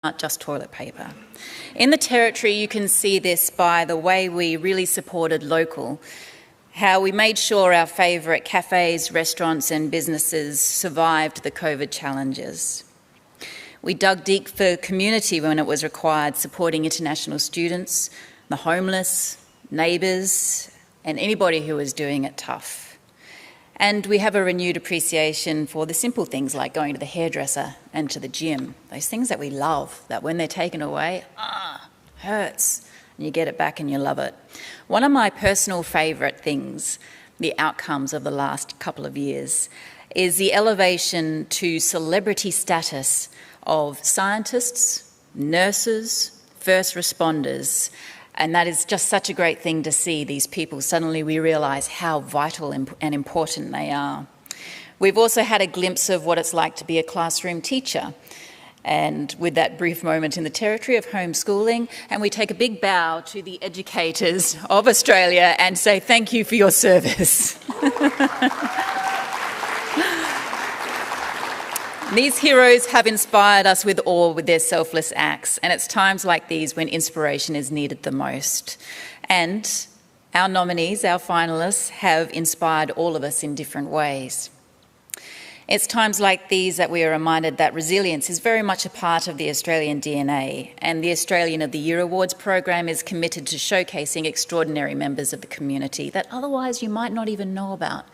not just toilet paper. In the Territory, you can see this by the way we really supported local, how we made sure our favourite cafes, restaurants and businesses survived the COVID challenges. We dug deep for community when it was required, supporting international students, the homeless, neighbours and anybody who was doing it tough. And we have a renewed appreciation for the simple things like going to the hairdresser and to the gym, those things that we love, that when they're taken away, hurts, and you get it back and you love it. One of my personal favourite things, the outcomes of the last couple of years, is the elevation to celebrity status of scientists, nurses, first responders. And that is just such a great thing to see these people. Suddenly we realise how vital and important they are. We've also had a glimpse of what it's like to be a classroom teacher. And with that brief moment in the Territory of homeschooling, and we take a big bow to the educators of Australia and say thank you for your service. These heroes have inspired us with awe with their selfless acts, and it's times like these when inspiration is needed the most. And our nominees, our finalists, have inspired all of us in different ways. It's times like these that we are reminded that resilience is very much a part of the Australian DNA, and the Australian of the Year Awards program is committed to showcasing extraordinary members of the community that otherwise you might not even know about.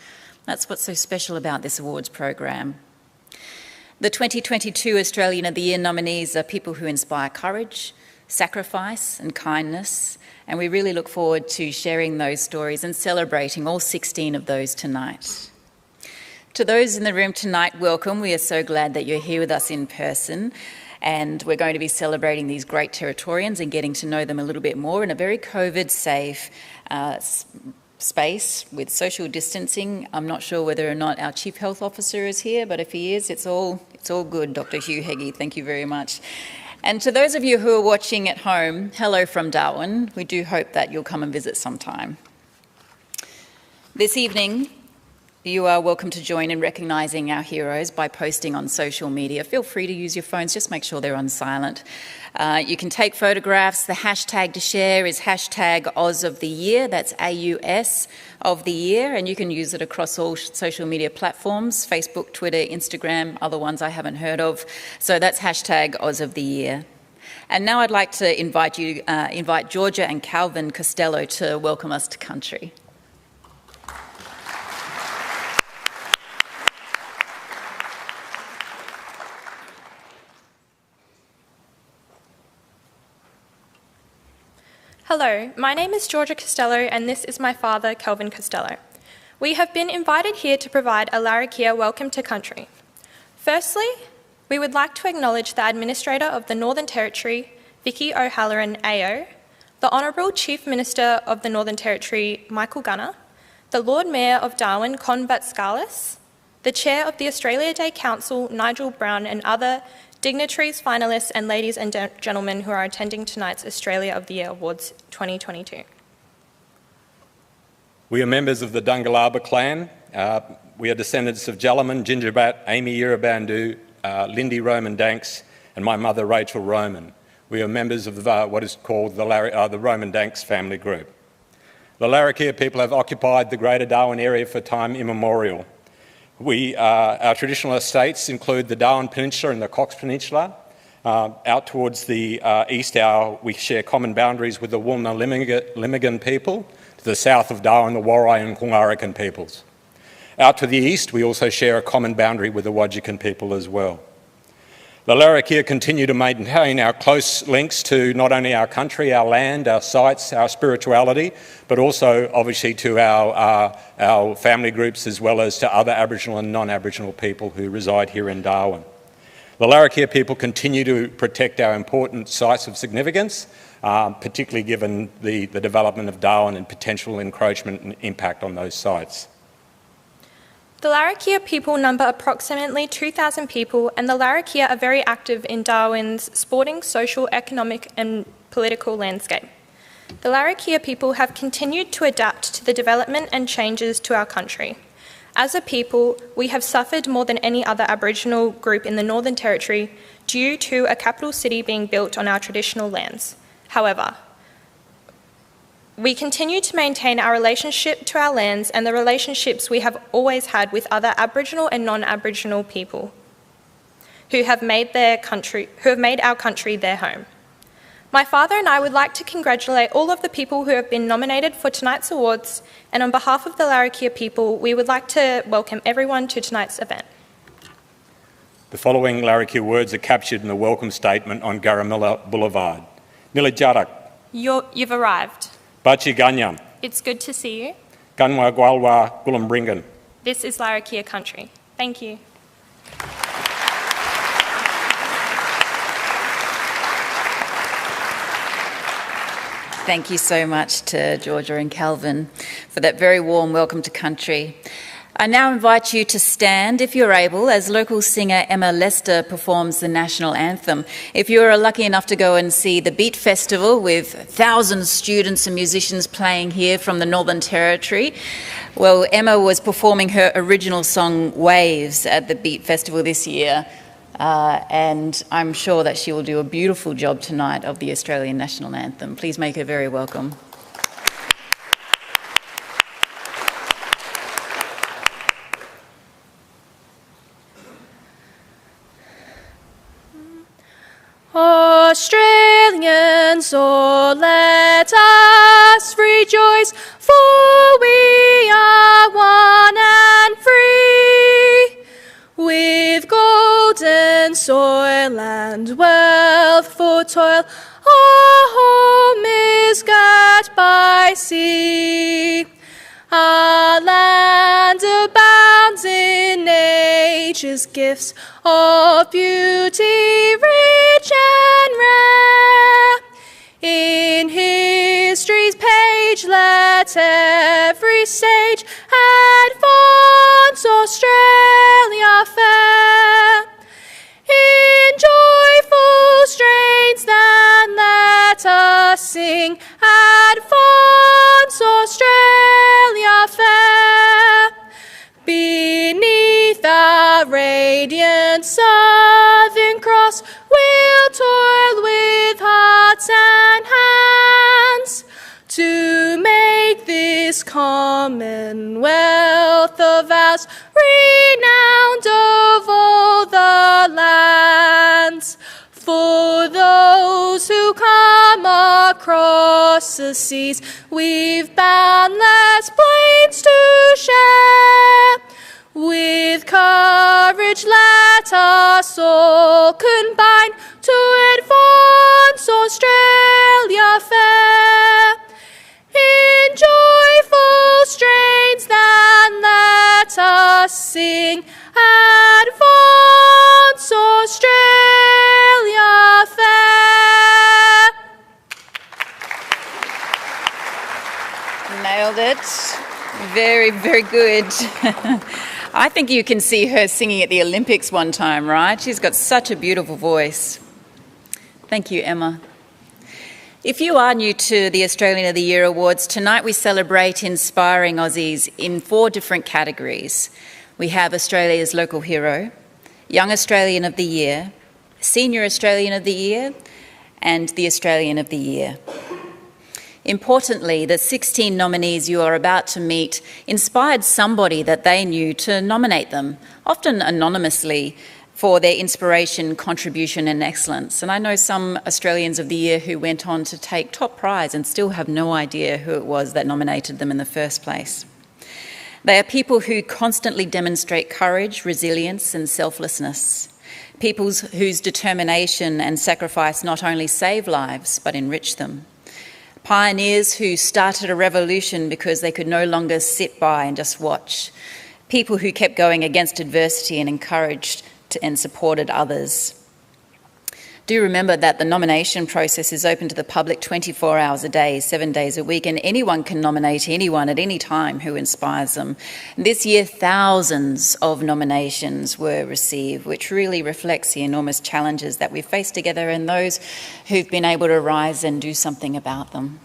That's what's so special about this awards program. The 2022 Australian of the Year nominees are people who inspire courage, sacrifice and kindness, and we really look forward to sharing those stories and celebrating all 16 of those tonight. To those in the room tonight, welcome. We are so glad that you're here with us in person, and we're going to be celebrating these great Territorians and getting to know them a little bit more in a very COVID-safe space with social distancing. I'm not sure whether or not our Chief Health Officer is here, but if he is, it's all good, Dr. Hugh Heggie. Thank you very much. And to those of you who are watching at home, hello from Darwin. We do hope that you'll come and visit sometime. This evening, you are welcome to join in recognising our heroes by posting on social media. Feel free to use your phones, just make sure they're on silent. You can take photographs. The hashtag to share is hashtag Oz of the Year, that's AUS of the Year, and you can use it across all social media platforms, Facebook, Twitter, Instagram, other ones I haven't heard of. So that's hashtag Oz of the Year. And now I'd like to invite Georgia and Calvin Costello to welcome us to country. Hello, my name is Georgia Costello and this is my father, Calvin Costello. We have been invited here to provide a Larrakia welcome to country. Firstly, we would like to acknowledge the Administrator of the Northern Territory, Vicky O'Halloran AO, the Honourable Chief Minister of the Northern Territory, Michael Gunner, the Lord Mayor of Darwin, Con Vatskalis, the Chair of the Australia Day Council, Nigel Brown, and other dignitaries, finalists and ladies and gentlemen who are attending tonight's Australia of the Year Awards 2022. We are members of the Dungalaba clan. We are descendants of Jalaman, Gingerbat, Amy Yirabandu, Lindy Roman Danks and my mother Rachel Roman. We are members of what is called the Roman Danks family group. The Larrakia people have occupied the Greater Darwin area for time immemorial. Our traditional estates include the Darwin Peninsula and the Cox Peninsula. Out towards the east, we share common boundaries with the Woolna Limigan people. To the south of Darwin, the Warai and Kungarakan peoples. Out to the east, we also share a common boundary with the Wodjikan people as well. The Larrakia continue to maintain our close links to not only our country, our land, our sites, our spirituality, but also obviously to our family groups as well as to other Aboriginal and non-Aboriginal people who reside here in Darwin. The Larrakia people continue to protect our important sites of significance, particularly given the development of Darwin and potential encroachment and impact on those sites. The Larrakia people number approximately 2,000 people, and the Larrakia are very active in Darwin's sporting, social, economic and political landscape. The Larrakia people have continued to adapt to the development and changes to our country. As a people, we have suffered more than any other Aboriginal group in the Northern Territory due to a capital city being built on our traditional lands. However, we continue to maintain our relationship to our lands and the relationships we have always had with other Aboriginal and non-Aboriginal people who have made our country their home. My father and I would like to congratulate all of the people who have been nominated for tonight's awards, and on behalf of the Larrakia people, we would like to welcome everyone to tonight's event. The following Larrakia words are captured in the welcome statement on Garamilla Boulevard. Nilijarak. You've arrived. Bachi Ganyam. It's good to see you. Ganwa Gwalwa Gulumbringan. This is Larrakia country. Thank you. Thank you so much to Georgia and Calvin for that very warm welcome to country. I now invite you to stand, if you're able, as local singer Emma Lester performs the national anthem. If you're lucky enough to go and see the Beat Festival with thousands of students and musicians playing here from the Northern Territory, well, Emma was performing her original song Waves at the Beat Festival this year. And I'm sure that she will do a beautiful job tonight of the Australian National Anthem. Please make her very welcome. Australians, oh, let us rejoice, for we are one and free. With golden soil and wealth for toil, our home is girt by sea. Our land abounds in nature's gifts of beauty rich and rare. In history's page let every sage advance Australia fair. In joyful strains then let us sing, advance Australia fair. Beneath our radiant Southern Cross we'll toil with hearts and hands to make this commonwealth of ours renowned of all the lands. For those who come across the seas, we've boundless plains to share. With courage let us all combine to advance Australia fair. In joyful strains then let us sing, advance Australia fair. Nailed it. Very, very good. I think you can see her singing at the Olympics one time, right? She's got such a beautiful voice. Thank you, Emma. If you are new to the Australian of the Year Awards, tonight we celebrate inspiring Aussies in 4 different categories. We have Australia's Local Hero, Young Australian of the Year, Senior Australian of the Year, and the Australian of the Year. Importantly, the 16 nominees you are about to meet inspired somebody that they knew to nominate them, often anonymously, for their inspiration, contribution and excellence. And I know some Australians of the Year who went on to take top prize and still have no idea who it was that nominated them in the first place. They are people who constantly demonstrate courage, resilience and selflessness. People whose determination and sacrifice not only save lives but enrich them. Pioneers who started a revolution because they could no longer sit by and just watch. People who kept going against adversity and encouraged and supported others. Do remember that the nomination process is open to the public 24 hours a day, 7 days a week, and anyone can nominate anyone at any time who inspires them. This year, thousands of nominations were received, which really reflects the enormous challenges that we've faced together and those who've been able to rise and do something about them.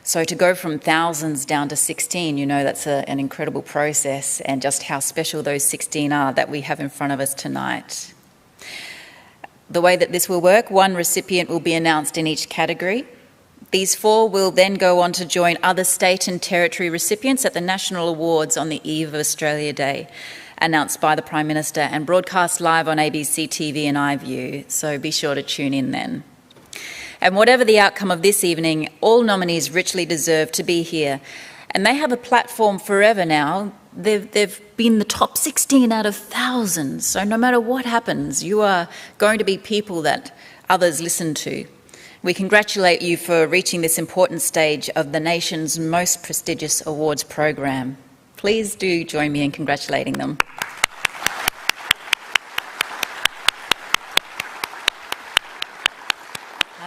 So to go from thousands down to 16, you know, that's an incredible process, and just how special those 16 are that we have in front of us tonight. The way that this will work, one recipient will be announced in each category. These 4 will then go on to join other state and territory recipients at the National Awards on the eve of Australia Day, announced by the Prime Minister and broadcast live on ABC TV and iView, so be sure to tune in then. And whatever the outcome of this evening, all nominees richly deserve to be here, and they have a platform forever now. They've been the top 16 out of thousands, so no matter what happens, you are going to be people that others listen to. We congratulate you for reaching this important stage of the nation's most prestigious awards program. Please do join me in congratulating them.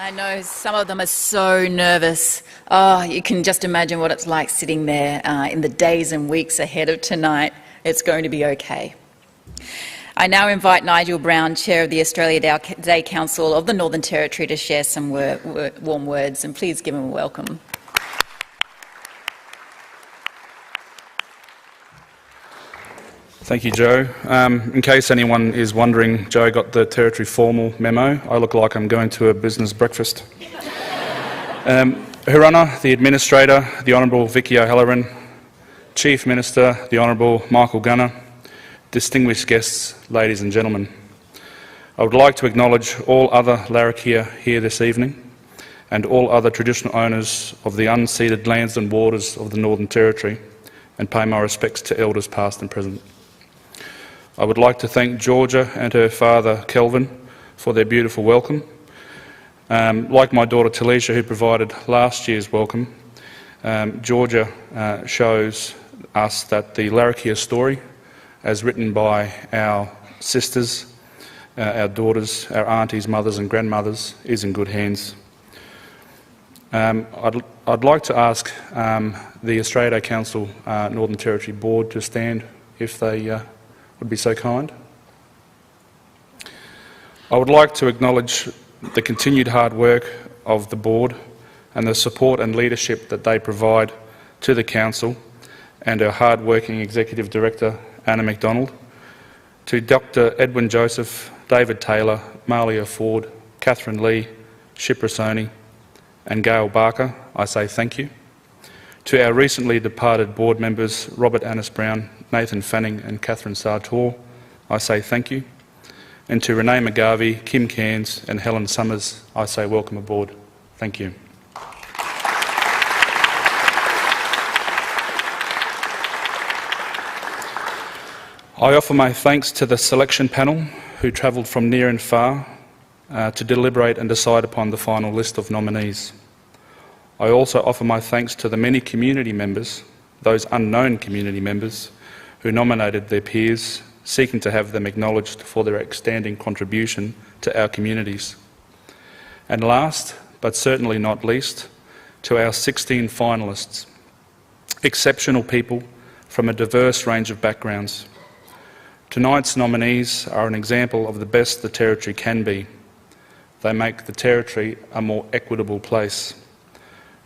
I know some of them are so nervous. Oh, you can just imagine what it's like sitting there in the days and weeks ahead of tonight. It's going to be okay. I now invite Nigel Brown, Chair of the Australia Day Council of the Northern Territory, to share some warm words, and please give him a welcome. Thank you, Jo. In case anyone is wondering, Jo got the Territory formal memo. I look like I'm going to a business breakfast. Her Honour, the Administrator, the Honourable Vicky O'Halloran, Chief Minister, the Honourable Michael Gunner, distinguished guests, ladies and gentlemen. I would like to acknowledge all other Larrakia here this evening and all other traditional owners of the unceded lands and waters of the Northern Territory, and pay my respects to elders past and present. I would like to thank Georgia and her father Kelvin for their beautiful welcome. Like my daughter Talisha, who provided last year's welcome, Georgia shows us that the Larrakia story, as written by our sisters, our daughters, our aunties, mothers and grandmothers, is in good hands. I'd like to ask the Australia Day Council Northern Territory Board to stand, if they would be so kind. I would like to acknowledge the continued hard work of the Board and the support and leadership that they provide to the Council and our hard-working Executive Director, Anna McDonald, to Dr Edwin Joseph, David Taylor, Malia Ford, Catherine Lee, Shipra Soni and Gail Barker, I say thank you. To our recently departed board members, Robert Annis-Brown, Nathan Fanning and Catherine Sartor, I say thank you. And to Renee McGarvey, Kim Cairns and Helen Summers, I say welcome aboard. Thank you. I offer my thanks to the selection panel who travelled from near and far to deliberate and decide upon the final list of nominees. I also offer my thanks to the many community members, those unknown community members, who nominated their peers, seeking to have them acknowledged for their outstanding contribution to our communities. And last, but certainly not least, to our 16 finalists, exceptional people from a diverse range of backgrounds. Tonight's nominees are an example of the best the Territory can be. They make the Territory a more equitable place.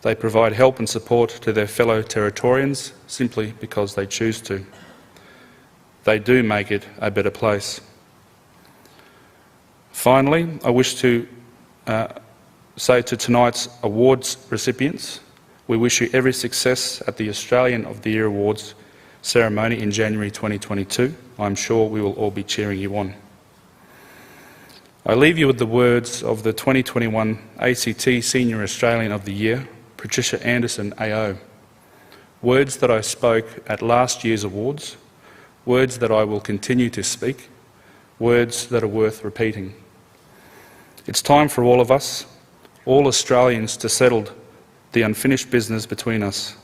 They provide help and support to their fellow Territorians simply because they choose to. They do make it a better place. Finally, I wish to say to tonight's awards recipients, we wish you every success at the Australian of the Year Awards ceremony in January 2022. I'm sure we will all be cheering you on. I leave you with the words of the 2021 ACT Senior Australian of the Year, Patricia Anderson AO. Words that I spoke at last year's awards, words that I will continue to speak, words that are worth repeating. It's time for all of us, all Australians, to settle the unfinished business between us,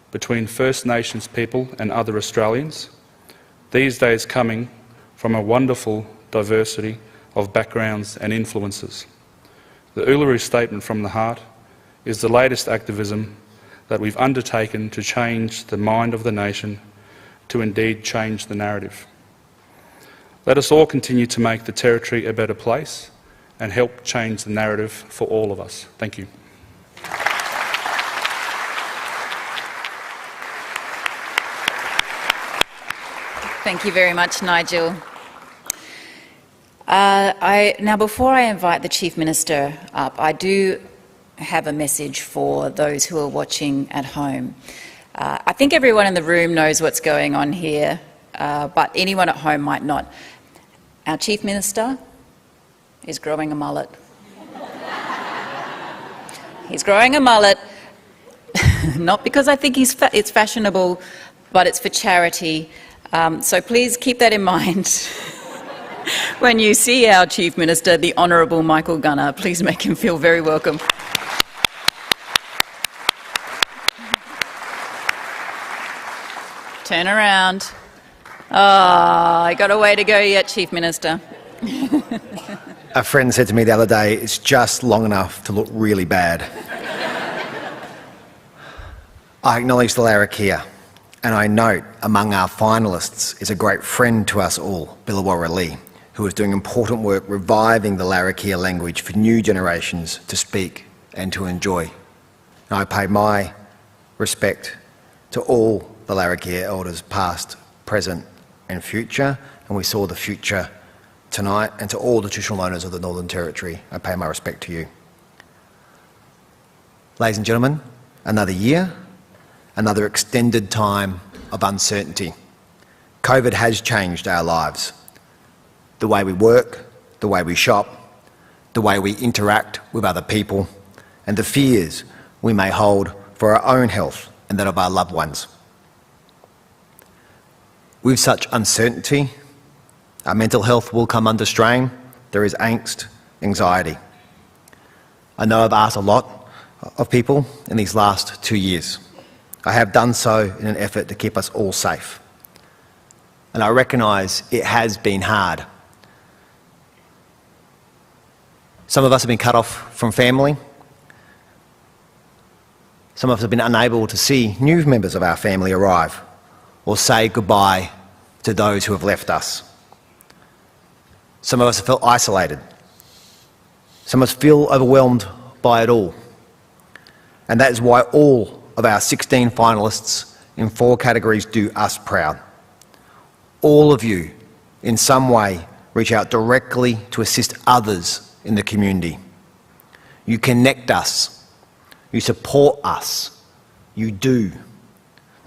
between First Nations people and other Australians, these days coming from a wonderful diversity of backgrounds and influences. The Uluru Statement from the Heart is the latest activism that we've undertaken to change the mind of the nation, to indeed change the narrative. Let us all continue to make the Territory a better place and help change the narrative for all of us. Thank you. Thank you very much, Nigel. Now, before I invite the Chief Minister up, I do have a message for those who are watching at home. I think everyone in the room knows what's going on here, but anyone at home might not. Our Chief Minister is growing a mullet. He's growing a mullet, not because I think it's fashionable, but it's for charity. So please keep that in mind. When you see our Chief Minister, the Honourable Michael Gunner, please make him feel very welcome. Turn around. I got a way to go yet, Chief Minister. A friend said to me the other day, it's just long enough to look really bad. I acknowledge the Larrakia, and I note among our finalists is a great friend to us all, Billawarra Lee, who is doing important work reviving the Larrakia language for new generations to speak and to enjoy. And I pay my respect to all the Larrakia elders, past, present and future, and we saw the future tonight, and to all the traditional owners of the Northern Territory, I pay my respect to you. Ladies and gentlemen, another year, another extended time of uncertainty. COVID has changed our lives. The way we work, the way we shop, the way we interact with other people, and the fears we may hold for our own health and that of our loved ones. With such uncertainty, our mental health will come under strain. There is angst, anxiety. I know I've asked a lot of people in these last 2 years. I have done so in an effort to keep us all safe. And I recognise it has been hard. Some of us have been cut off from family. Some of us have been unable to see new members of our family arrive or say goodbye to those who have left us. Some of us have felt isolated. Some of us feel overwhelmed by it all. And that is why all of our 16 finalists in 4 categories do us proud. All of you, in some way, reach out directly to assist others in the community. You connect us. You support us. You do.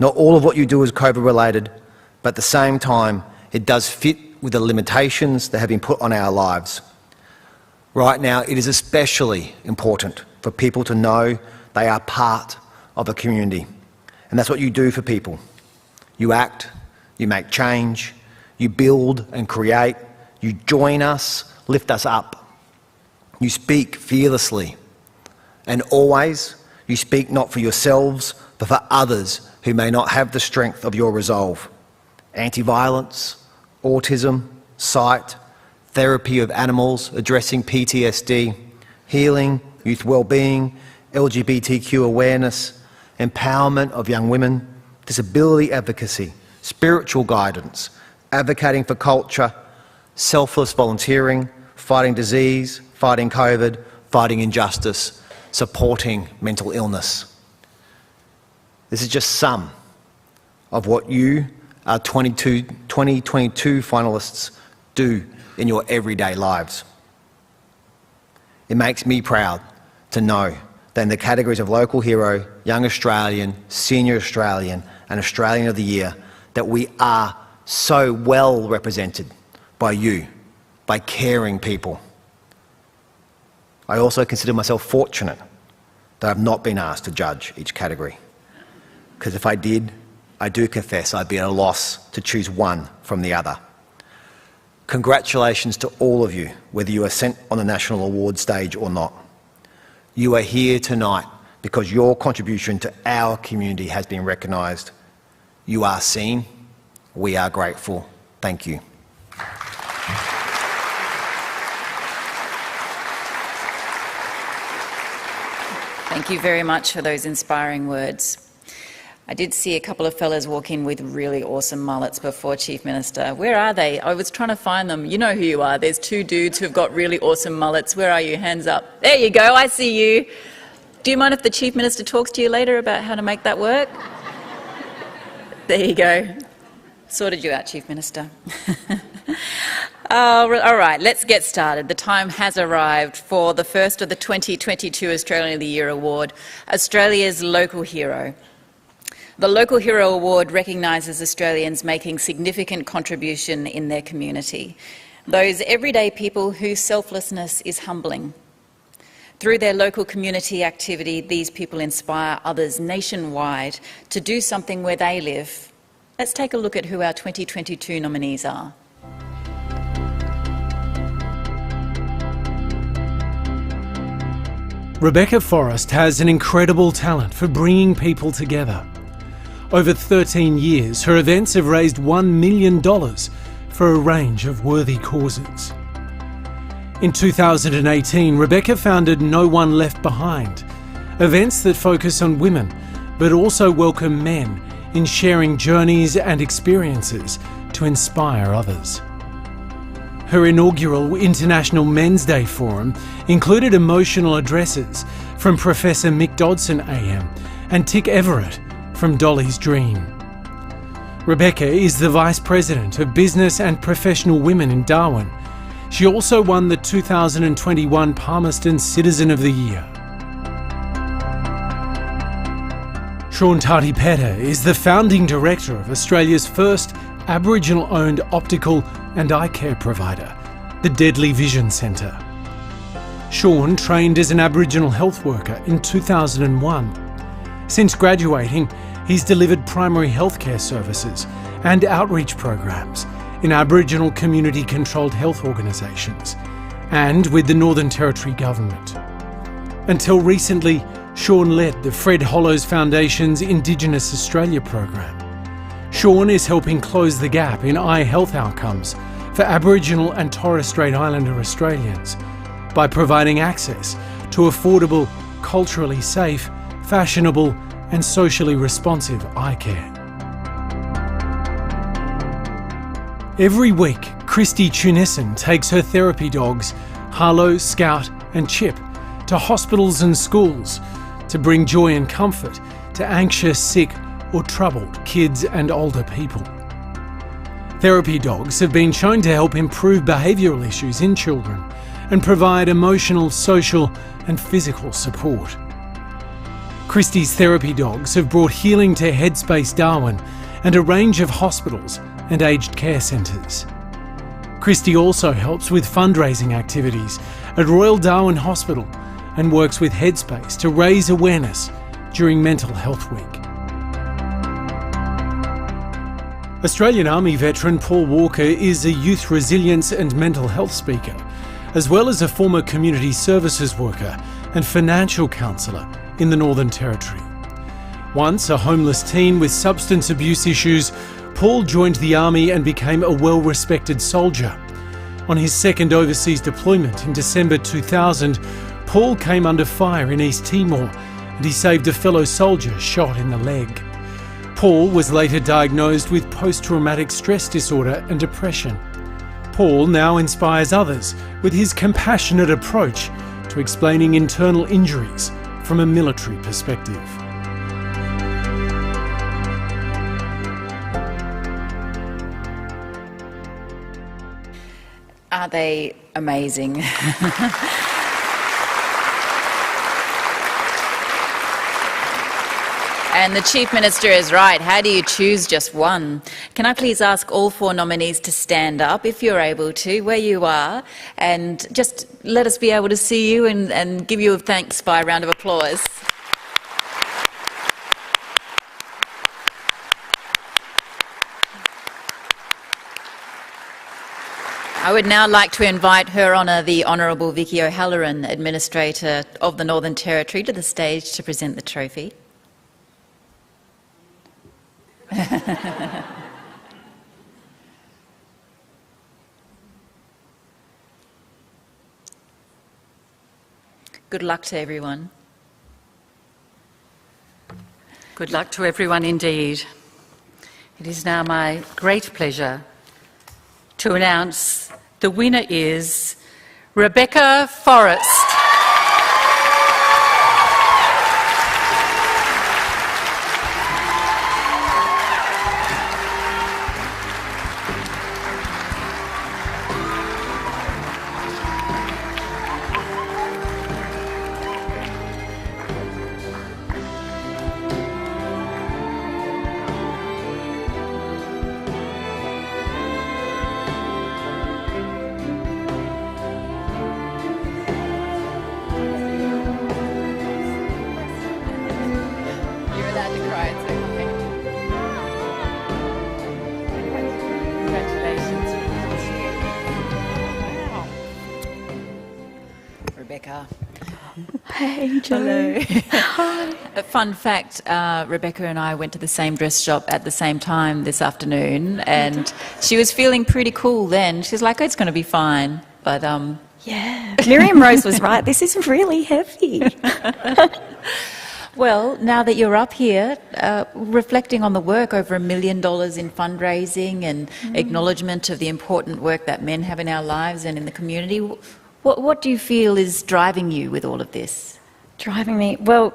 Not all of what you do is COVID-related, but at the same time, it does fit with the limitations that have been put on our lives. Right now, it is especially important for people to know they are part of a community. And that's what you do for people. You act, you make change, you build and create, you join us, lift us up. You speak fearlessly. And always, you speak not for yourselves, but for others who may not have the strength of your resolve. Anti-violence, autism, sight, therapy of animals, addressing PTSD, healing, youth wellbeing, LGBTQ awareness, empowerment of young women, disability advocacy, spiritual guidance, advocating for culture, selfless volunteering, fighting disease, fighting COVID, fighting injustice, supporting mental illness. This is just some of what you, our 2022 finalists, do in your everyday lives. It makes me proud to know that in the categories of Local Hero, Young Australian, Senior Australian and Australian of the Year, that we are so well represented by you, by caring people. I also consider myself fortunate that I've not been asked to judge each category, because if I did, I do confess I'd be at a loss to choose one from the other. Congratulations to all of you, whether you are sent on the national award stage or not. You are here tonight because your contribution to our community has been recognised. You are seen. We are grateful. Thank you. Thank you very much for those inspiring words. I did see a couple of fellas walk in with really awesome mullets before, Chief Minister. Where are they? I was trying to find them. You know who you are. There's 2 dudes who've got really awesome mullets. Where are you? Hands up. There you go. I see you. Do you mind if the Chief Minister talks to you later about how to make that work? There you go. Sorted you out, Chief Minister. All right, let's get started. The time has arrived for the first of the 2022 Australian of the Year Award, Australia's Local Hero. The Local Hero Award recognises Australians making significant contribution in their community, those everyday people whose selflessness is humbling. Through their local community activity, these people inspire others nationwide to do something where they live. Let's take a look at who our 2022 nominees are. Rebecca Forrest has an incredible talent for bringing people together. Over 13 years, her events have raised $1 million for a range of worthy causes. In 2018, Rebecca founded No One Left Behind, events that focus on women, but also welcome men in sharing journeys and experiences to inspire others. Her inaugural International Men's Day Forum included emotional addresses from Professor Mick Dodson AM and Tick Everett from Dolly's Dream. Rebecca is the Vice President of Business and Professional Women in Darwin. She also won the 2021 Palmerston Citizen of the Year. Sean Tardy-Petter is the founding director of Australia's first Aboriginal-owned optical and eye care provider, the Deadly Vision Centre. Sean trained as an Aboriginal health worker in 2001. Since graduating, he's delivered primary healthcare services and outreach programs in Aboriginal community-controlled health organisations and with the Northern Territory Government. Until recently, Sean led the Fred Hollows Foundation's Indigenous Australia program. Sean is helping close the gap in eye health outcomes for Aboriginal and Torres Strait Islander Australians by providing access to affordable, culturally safe, fashionable and socially responsive eye care. Every week, Christy Tunison takes her therapy dogs, Harlow, Scout and Chip, to hospitals and schools to bring joy and comfort to anxious, sick or troubled kids and older people. Therapy dogs have been shown to help improve behavioural issues in children and provide emotional, social and physical support. Christy's therapy dogs have brought healing to Headspace Darwin and a range of hospitals and aged care centres. Christy also helps with fundraising activities at Royal Darwin Hospital and works with Headspace to raise awareness during Mental Health Week. Australian Army veteran Paul Walker is a youth resilience and mental health speaker, as well as a former community services worker and financial counsellor in the Northern Territory. Once a homeless teen with substance abuse issues, Paul joined the Army and became a well-respected soldier. On his second overseas deployment in December 2000, Paul came under fire in East Timor and he saved a fellow soldier shot in the leg. Paul was later diagnosed with post-traumatic stress disorder and depression. Paul now inspires others with his compassionate approach to explaining internal injuries from a military perspective. Are they amazing? And the Chief Minister is right. How do you choose just one? Can I please ask all four nominees to stand up, if you're able to, where you are, and just let us be able to see you and give you a thanks by a round of applause. I would now like to invite Her Honour the Honourable Vicky O'Halloran, Administrator of the Northern Territory, to the stage to present the trophy. Good luck to everyone. Good luck to everyone indeed. It is now my great pleasure to announce the winner is Rebecca Forrest. Rebecca. Hey, Joe. Hello. A fun fact, Rebecca and I went to the same dress shop at the same time this afternoon, and she was feeling pretty cool then. She was like, oh, it's going to be fine. But Yeah. Miriam Rose was right. This is really heavy. well, now that you're up here, reflecting on the work, over $1 million in fundraising and acknowledgement of the important work that men have in our lives and in the community, what do you feel is driving you with all of this? Driving me? Well,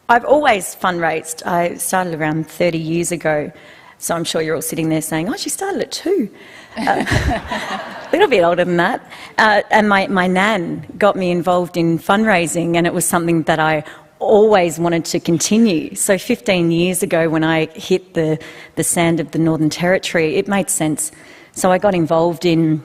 I've always fundraised. I started around 30 years ago, so I'm sure you're all sitting there saying, oh, she started at 2. A little bit older than that. And my nan got me involved in fundraising, and it was something that I always wanted to continue. So 15 years ago, when I hit the sand of the Northern Territory, it made sense. So I got involved in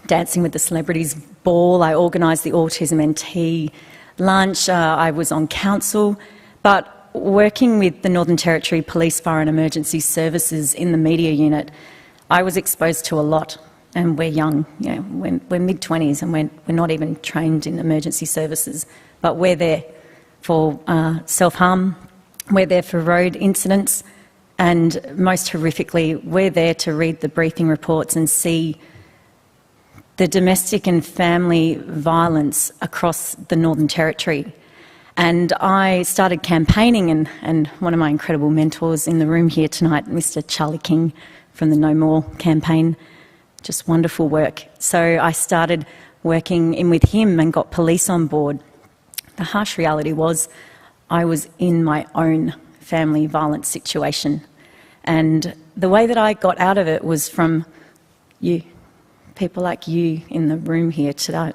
Dancing with the Celebrities Ball. I organised the Autism NT lunch. I was on council. But working with the Northern Territory Police, Fire and Emergency Services in the media unit, I was exposed to a lot. And we're young, you know, we're mid-20s, and we're not even trained in emergency services. But we're there for self-harm, we're there for road incidents, and most horrifically, we're there to read the briefing reports and see the domestic and family violence across the Northern Territory. And I started campaigning, and one of my incredible mentors in the room here tonight, Mr. Charlie King from the No More campaign, just wonderful work. So I started working in with him and got police on board. The harsh reality was I was in my own family violence situation. And the way that I got out of it was from you, people like you in the room here tonight,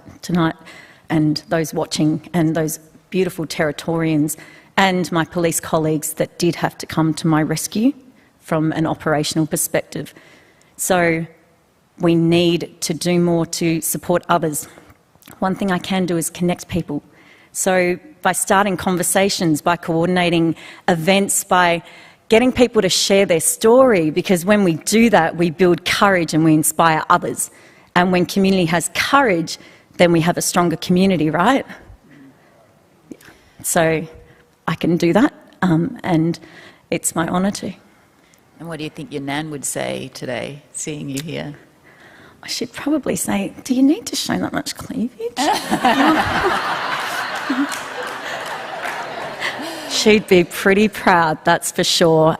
and those watching, and those beautiful Territorians, and my police colleagues that did have to come to my rescue from an operational perspective. So we need to do more to support others. One thing I can do is connect people. So by starting conversations, by coordinating events, by getting people to share their story, because when we do that, we build courage and we inspire others. And when community has courage, then we have a stronger community, right? So I can do that, and it's my honour to. And what do you think your nan would say today, seeing you here? I should probably say, do you need to show that much cleavage? She'd be pretty proud, that's for sure.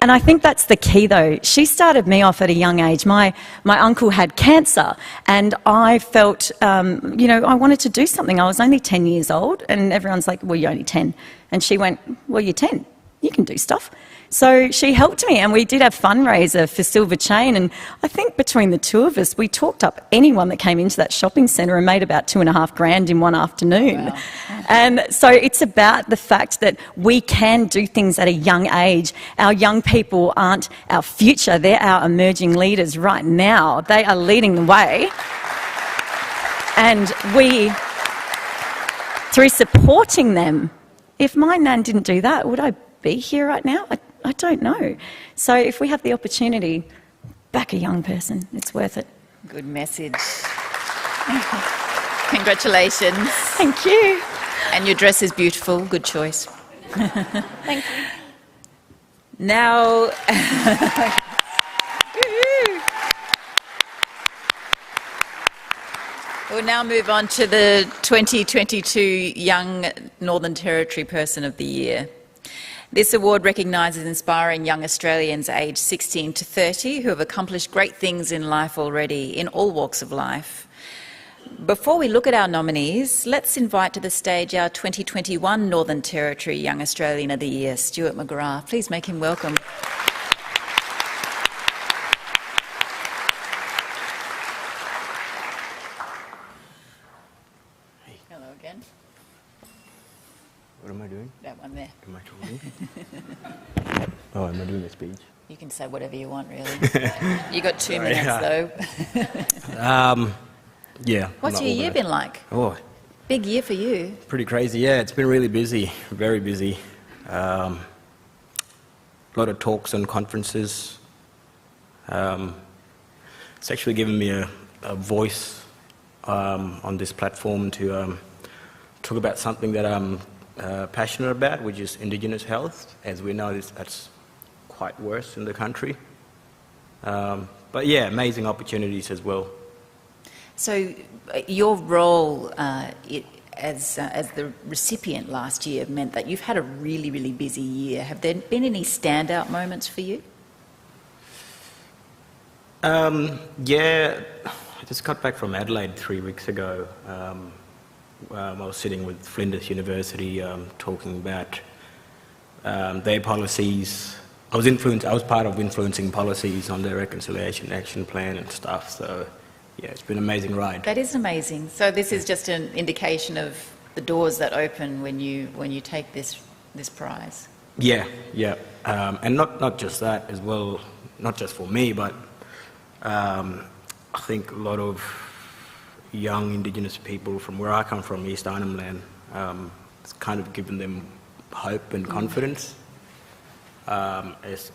And I think that's the key, though. She started me off at a young age. My uncle had cancer, and I felt, you know, I wanted to do something. I was only 10 years old, and everyone's like, well, you're only 10. And she went, well, you're 10. You can do stuff. So she helped me, and we did a fundraiser for Silver Chain, and I think between the two of us, we talked up anyone that came into that shopping centre and made about $2,500 in one afternoon. Wow. And so it's about the fact that we can do things at a young age. Our young people aren't our future, they're our emerging leaders right now. They are leading the way. And we, through supporting them, if my nan didn't do that, would I be here right now? I don't know. So if we have the opportunity, back a young person, it's worth it. Good message. Congratulations. Thank you. And your dress is beautiful. Good choice. Thank you. Now, we'll now move on to the 2022 Young Northern Territory Person of the Year. This award recognises inspiring young Australians aged 16 to 30 who have accomplished great things in life already, in all walks of life. Before we look at our nominees, let's invite to the stage our 2021 Northern Territory Young Australian of the Year, Stuart McGrath. Please make him welcome. Hello again. What am I doing? That one there. Am I talking? Oh, am I doing a speech? You can say whatever you want, really. You got 2 minutes, though. Yeah. What's your year been like? Oh, Big year for you. pretty crazy. Yeah, it's been really busy, very busy. A lot of talks and conferences. It's actually given me a voice on this platform to talk about something that I'm passionate about, which is Indigenous health. As we know, that's quite worse in the country. But yeah, amazing opportunities as well. So your role as the recipient last year meant that you've had a really, really busy year. Have there been any standout moments for you? Yeah, I just got back from Adelaide 3 weeks ago. I was sitting with Flinders University talking about their policies. I was part of influencing policies on their Reconciliation Action Plan and stuff, so yeah, it's been an amazing ride. That is amazing. So this is just an indication of the doors that open when you take this prize. Yeah, and not just that as well, not just for me, but I think a lot of young Indigenous people from where I come from, East Arnhem Land, it's kind of given them hope and confidence as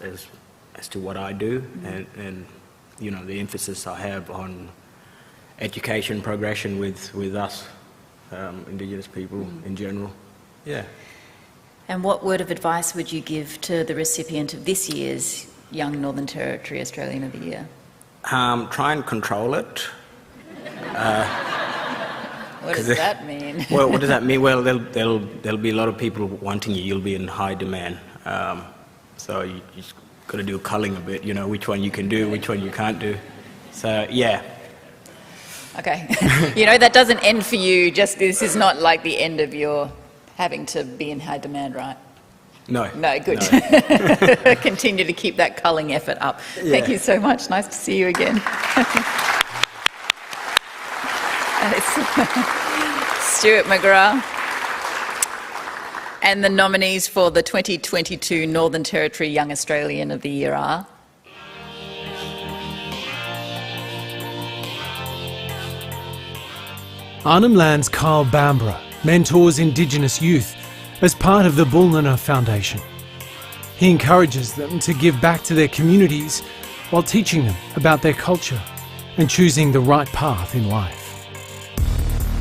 to what I do, and you know, the emphasis I have on education progression with us Indigenous people in general. Yeah. And what word of advice would you give to the recipient of this year's Young Northern Territory Australian of the Year? Try and control it. What does that mean? Well, what does that mean? Well, there'll be a lot of people wanting you. You'll be in high demand. So you just got to do culling a bit, you know, which one you can do, which one you can't do. So, yeah. Okay. You know, that doesn't end for you, just this is not like the end of your having to be in high demand, right? No. No, good. No. Continue to keep that culling effort up. Yeah. Thank you so much. Nice to see you again. Stuart McGrath. And the nominees for the 2022 Northern Territory Young Australian of the Year are... Arnhem Land's Kyle Bambara mentors Indigenous youth as part of the Bulnana Foundation. He encourages them to give back to their communities while teaching them about their culture and choosing the right path in life.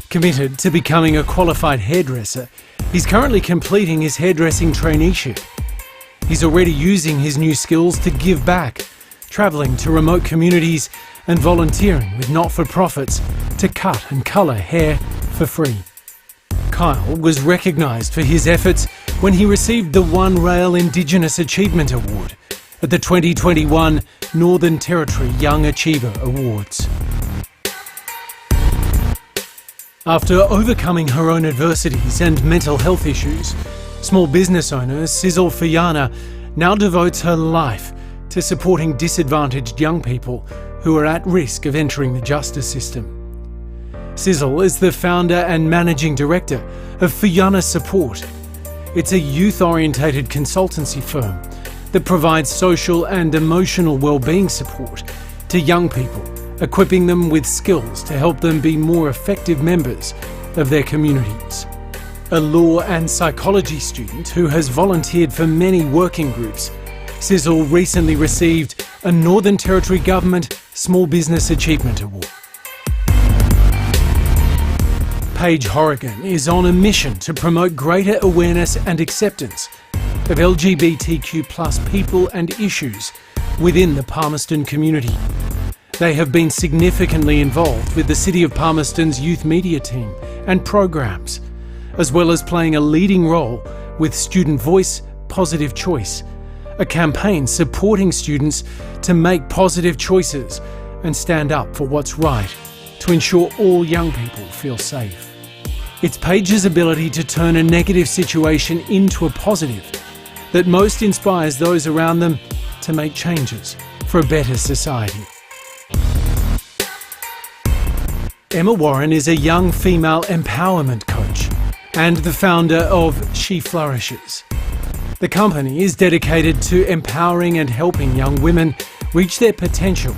Committed to becoming a qualified hairdresser, he's currently completing his hairdressing traineeship. He's already using his new skills to give back, travelling to remote communities and volunteering with not-for-profits to cut and colour hair for free. Kyle was recognised for his efforts when he received the One Rail Indigenous Achievement Award at the 2021 Northern Territory Young Achiever Awards. After overcoming her own adversities and mental health issues, small business owner Sizzle Fuyana now devotes her life to supporting disadvantaged young people who are at risk of entering the justice system. Sizzle is the founder and managing director of Fuyana Support. It's a youth-orientated consultancy firm that provides social and emotional well-being support to young people, equipping them with skills to help them be more effective members of their communities. A law and psychology student who has volunteered for many working groups, Sizzle recently received a Northern Territory Government Small Business Achievement Award. Paige Horrigan is on a mission to promote greater awareness and acceptance of LGBTQ+ people and issues within the Palmerston community. They have been significantly involved with the City of Palmerston's youth media team and programs, as well as playing a leading role with Student Voice, Positive Choice, a campaign supporting students to make positive choices and stand up for what's right to ensure all young people feel safe. It's Paige's ability to turn a negative situation into a positive that most inspires those around them to make changes for a better society. Emma Warren is a young female empowerment coach and the founder of She Flourishes. The company is dedicated to empowering and helping young women reach their potential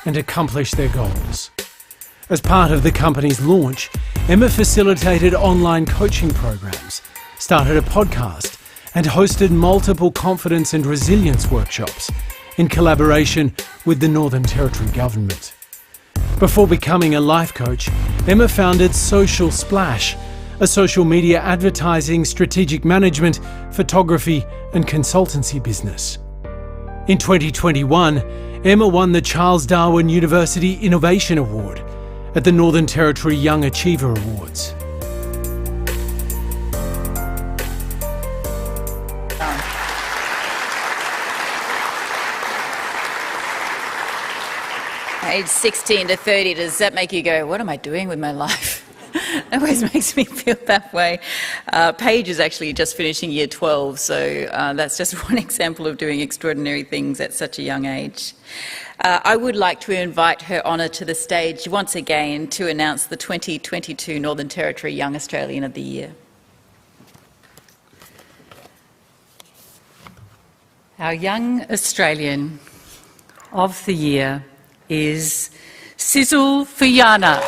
and accomplish their goals. As part of the company's launch, Emma facilitated online coaching programs, started a podcast, and hosted multiple confidence and resilience workshops in collaboration with the Northern Territory Government. Before becoming a life coach, Emma founded Social Splash, a social media advertising, strategic management, photography and consultancy business. In 2021, Emma won the Charles Darwin University Innovation Award at the Northern Territory Young Achiever Awards. Age 16 to 30, does that make you go, what am I doing with my life? It always makes me feel that way. Paige is actually just finishing year 12, so that's just one example of doing extraordinary things at such a young age. I would like to invite Her Honour to the stage once again to announce the 2022 Northern Territory Young Australian of the Year. Our Young Australian of the Year is Sizzle Fuyana.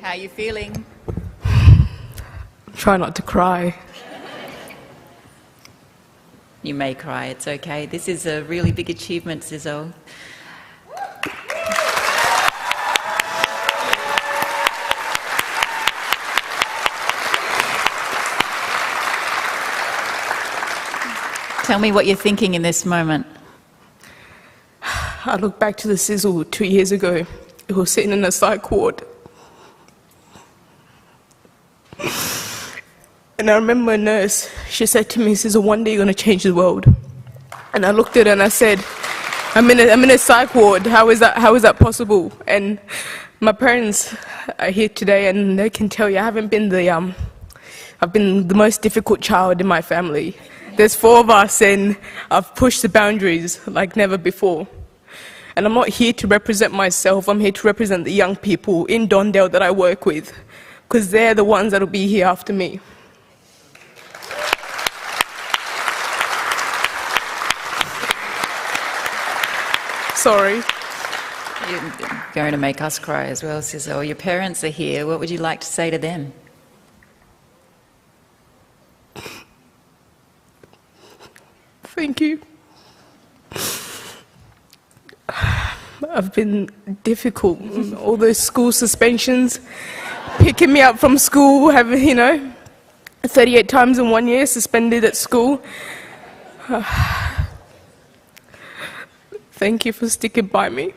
How are you feeling? Try not to cry. You may cry, it's okay. This is a really big achievement, Zizzo. Tell me what you're thinking in this moment. I look back to the Sizzle 2 years ago. He was sitting in a psych ward. And I remember a nurse, she said to me, Sizzle, one day you're going to change the world. And I looked at her and I said, I'm in a psych ward, how is that possible? And my parents are here today and they can tell you I've been the most difficult child in my family. There's 4 of us and I've pushed the boundaries like never before. And I'm not here to represent myself, I'm here to represent the young people in Dondale that I work with, because they're the ones that'll be here after me. Sorry. You're going to make us cry as well, Sizzle. Your parents are here. What would you like to say to them? Thank you. I've been difficult. All those school suspensions, picking me up from school, having, 38 times in 1 year suspended at school. Thank you for sticking by me.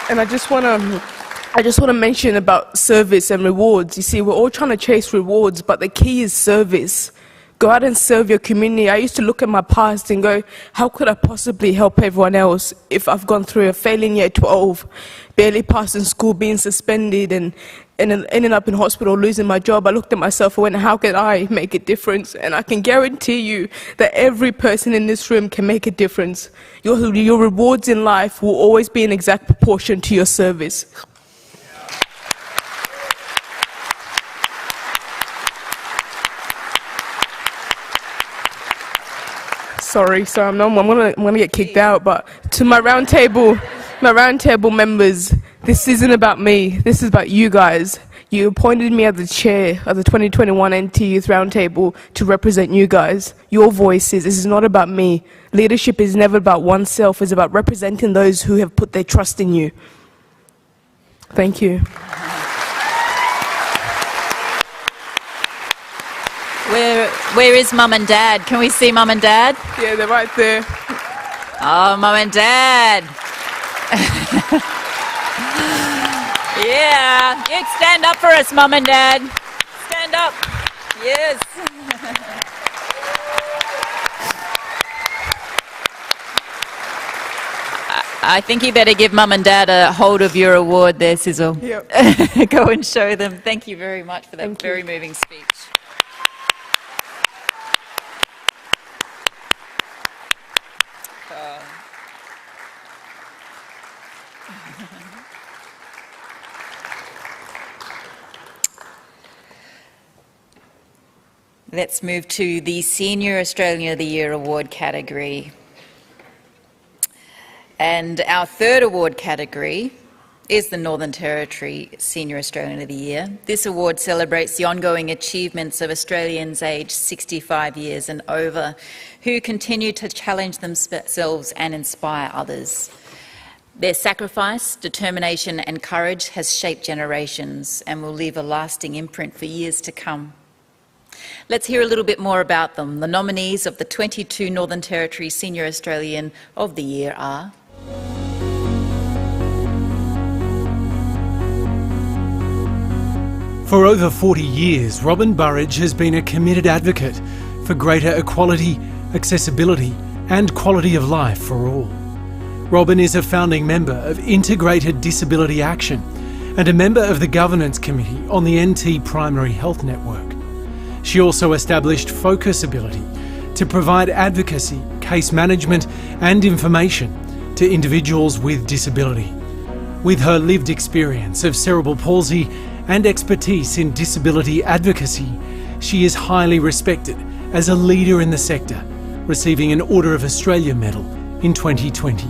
And I just want to mention about service and rewards. You see, we're all trying to chase rewards, but the key is service. Go out and serve your community. I used to look at my past and go, how could I possibly help everyone else if I've gone through a failing year 12, barely passing school, being suspended and ending up in hospital, losing my job? I looked at myself and went, how can I make a difference? And I can guarantee you that every person in this room can make a difference. Your rewards in life will always be in exact proportion to your service. Sorry, so I'm gonna get kicked out. But to my roundtable members, this isn't about me. This is about you guys. You appointed me as the chair of the 2021 NT Youth Roundtable to represent you guys. Your voices. This is not about me. Leadership is never about oneself. It's about representing those who have put their trust in you. Thank you. Where is Mum and Dad? Can we see Mum and Dad? Yeah, they're right there. Oh, Mum and Dad. Yeah, you stand up for us, Mum and Dad. Stand up. Yes. I think you better give Mum and Dad a hold of your award there, Sizzle. Yep. Go and show them. Thank you very much for that very moving speech. Let's move to the Senior Australian of the Year award category. And our third award category is the Northern Territory Senior Australian of the Year. This award celebrates the ongoing achievements of Australians aged 65 years and over who continue to challenge themselves and inspire others. Their sacrifice, determination and courage has shaped generations and will leave a lasting imprint for years to come. Let's hear a little bit more about them. The nominees of the 22 Northern Territory Senior Australian of the Year are... For over 40 years, Robin Burridge has been a committed advocate for greater equality, accessibility and quality of life for all. Robin is a founding member of Integrated Disability Action and a member of the Governance Committee on the NT Primary Health Network. She also established Focus Ability to provide advocacy, case management and information to individuals with disability. With her lived experience of cerebral palsy and expertise in disability advocacy, she is highly respected as a leader in the sector, receiving an Order of Australia Medal in 2020.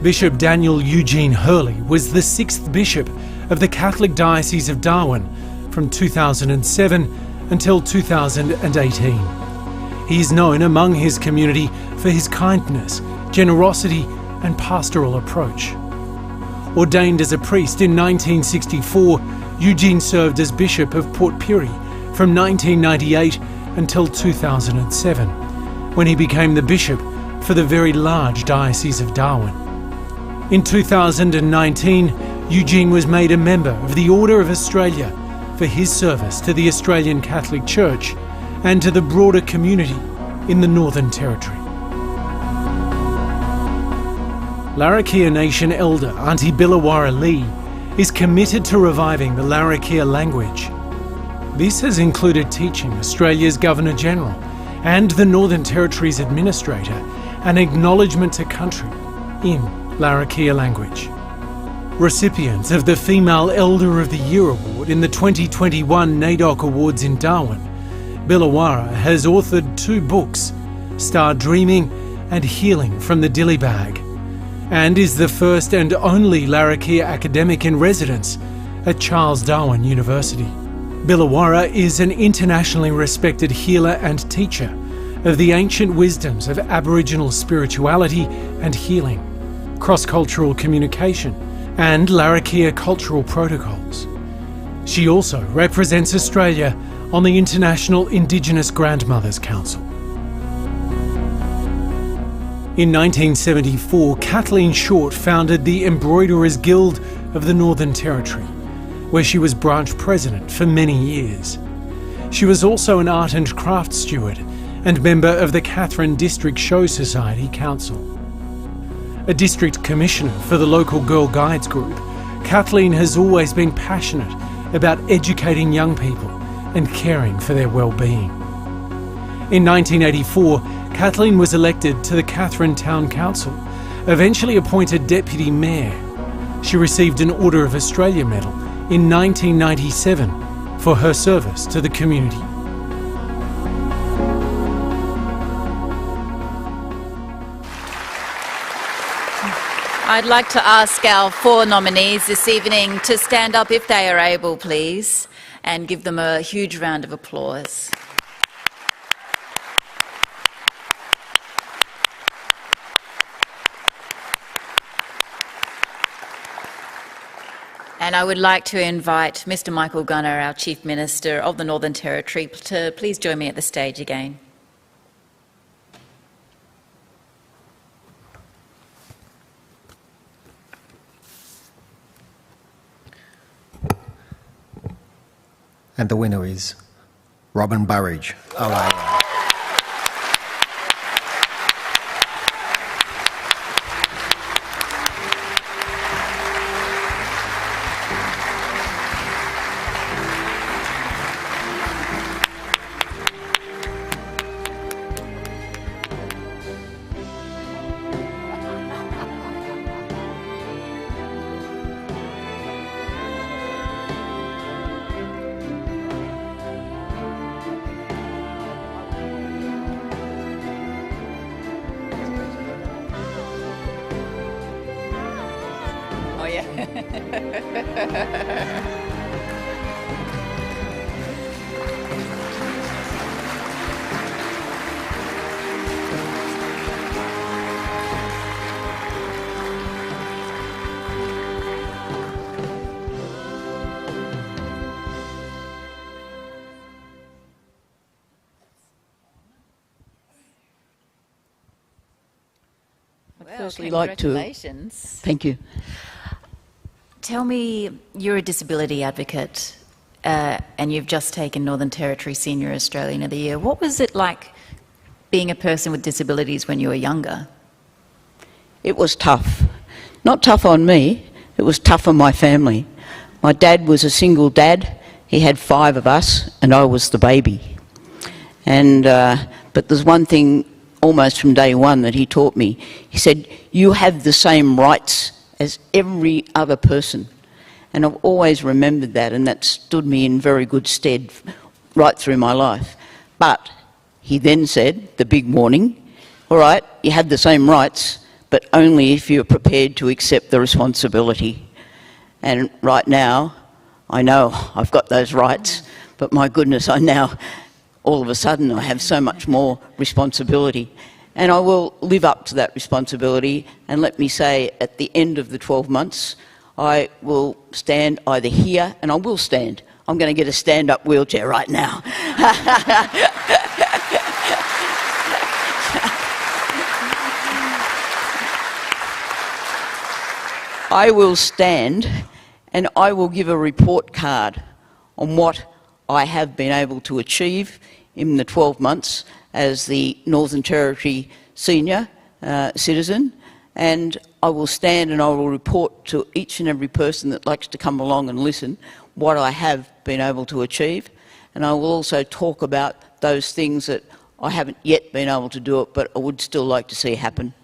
Bishop Daniel Eugene Hurley was the 6th Bishop of the Catholic Diocese of Darwin from 2007 until 2018. He is known among his community for his kindness, generosity and pastoral approach. Ordained as a priest in 1964, Eugene served as Bishop of Port Pirie from 1998 until 2007, when he became the Bishop for the very large Diocese of Darwin. In 2019, Eugene was made a member of the Order of Australia for his service to the Australian Catholic Church and to the broader community in the Northern Territory. Larrakia Nation elder Auntie Billawara Lee is committed to reviving the Larrakia language. This has included teaching Australia's Governor-General and the Northern Territory's Administrator an acknowledgement to country in Larrakia language. Recipient of the Female Elder of the Year Award in the 2021 NAIDOC Awards in Darwin, Billawara has authored 2 books, Star Dreaming and Healing from the Dilly Bag, and is the first and only Larrakia academic in residence at Charles Darwin University. Billawara is an internationally respected healer and teacher of the ancient wisdoms of Aboriginal spirituality and healing, cross-cultural communication, and Larrakia cultural protocols. She also represents Australia on the International Indigenous Grandmothers Council. In 1974, Kathleen Short founded the Embroiderers Guild of the Northern Territory, where she was branch president for many years. She was also an art and craft steward and member of the Katherine District Show Society Council. A district commissioner for the local Girl Guides group, Kathleen has always been passionate about educating young people and caring for their well-being. In 1984, Kathleen was elected to the Katherine Town Council, eventually appointed Deputy Mayor. She received an Order of Australia Medal in 1997 for her service to the community. I'd like to ask our 4 nominees this evening to stand up if they are able, please, and give them a huge round of applause. And I would like to invite Mr. Michael Gunner, our Chief Minister of the Northern Territory, to please join me at the stage again. And the winner is Robin Burridge. OAR. Firstly, like to congratulations. thank you. Tell me, you're a disability advocate and you've just taken Northern Territory Senior Australian of the Year. What was it like being a person with disabilities when you were younger? It was tough. Not tough on me, it was tough on my family. My dad was a single dad. He had 5 of us and I was the baby. And but there's one thing almost from day one that he taught me. He said, you have the same rights as every other person. And I've always remembered that, and that stood me in very good stead right through my life. But he then said, the big warning, all right, you have the same rights, but only if you're prepared to accept the responsibility. And right now, I know I've got those rights, but my goodness, all of a sudden I have so much more responsibility. And I will live up to that responsibility, and let me say, at the end of the 12 months, I will stand either here, and I will stand. I'm going to get a stand-up wheelchair right now. I will stand and I will give a report card on what I have been able to achieve in the 12 months as the Northern Territory Senior Citizen, and I will stand and I will report to each and every person that likes to come along and listen what I have been able to achieve, and I will also talk about those things that I haven't yet been able to do it, but I would still like to see happen.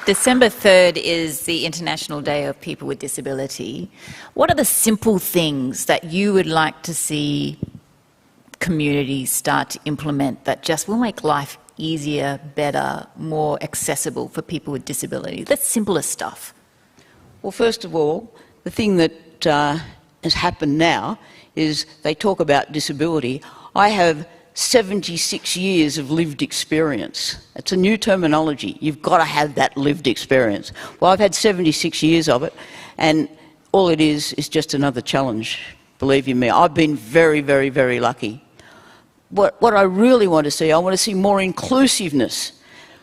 December 3rd is the International Day of People with Disability. What are the simple things that you would like to see communities start to implement that just will make life easier, better, more accessible for people with disabilities? The simplest stuff. Well, first of all, the thing that has happened now is they talk about disability. I have 76 years of lived experience. It's a new terminology. You've got to have that lived experience. Well, I've had 76 years of it, and all it is just another challenge, believe you me. I've been very, very, very lucky. What I really want to see, I want to see more inclusiveness.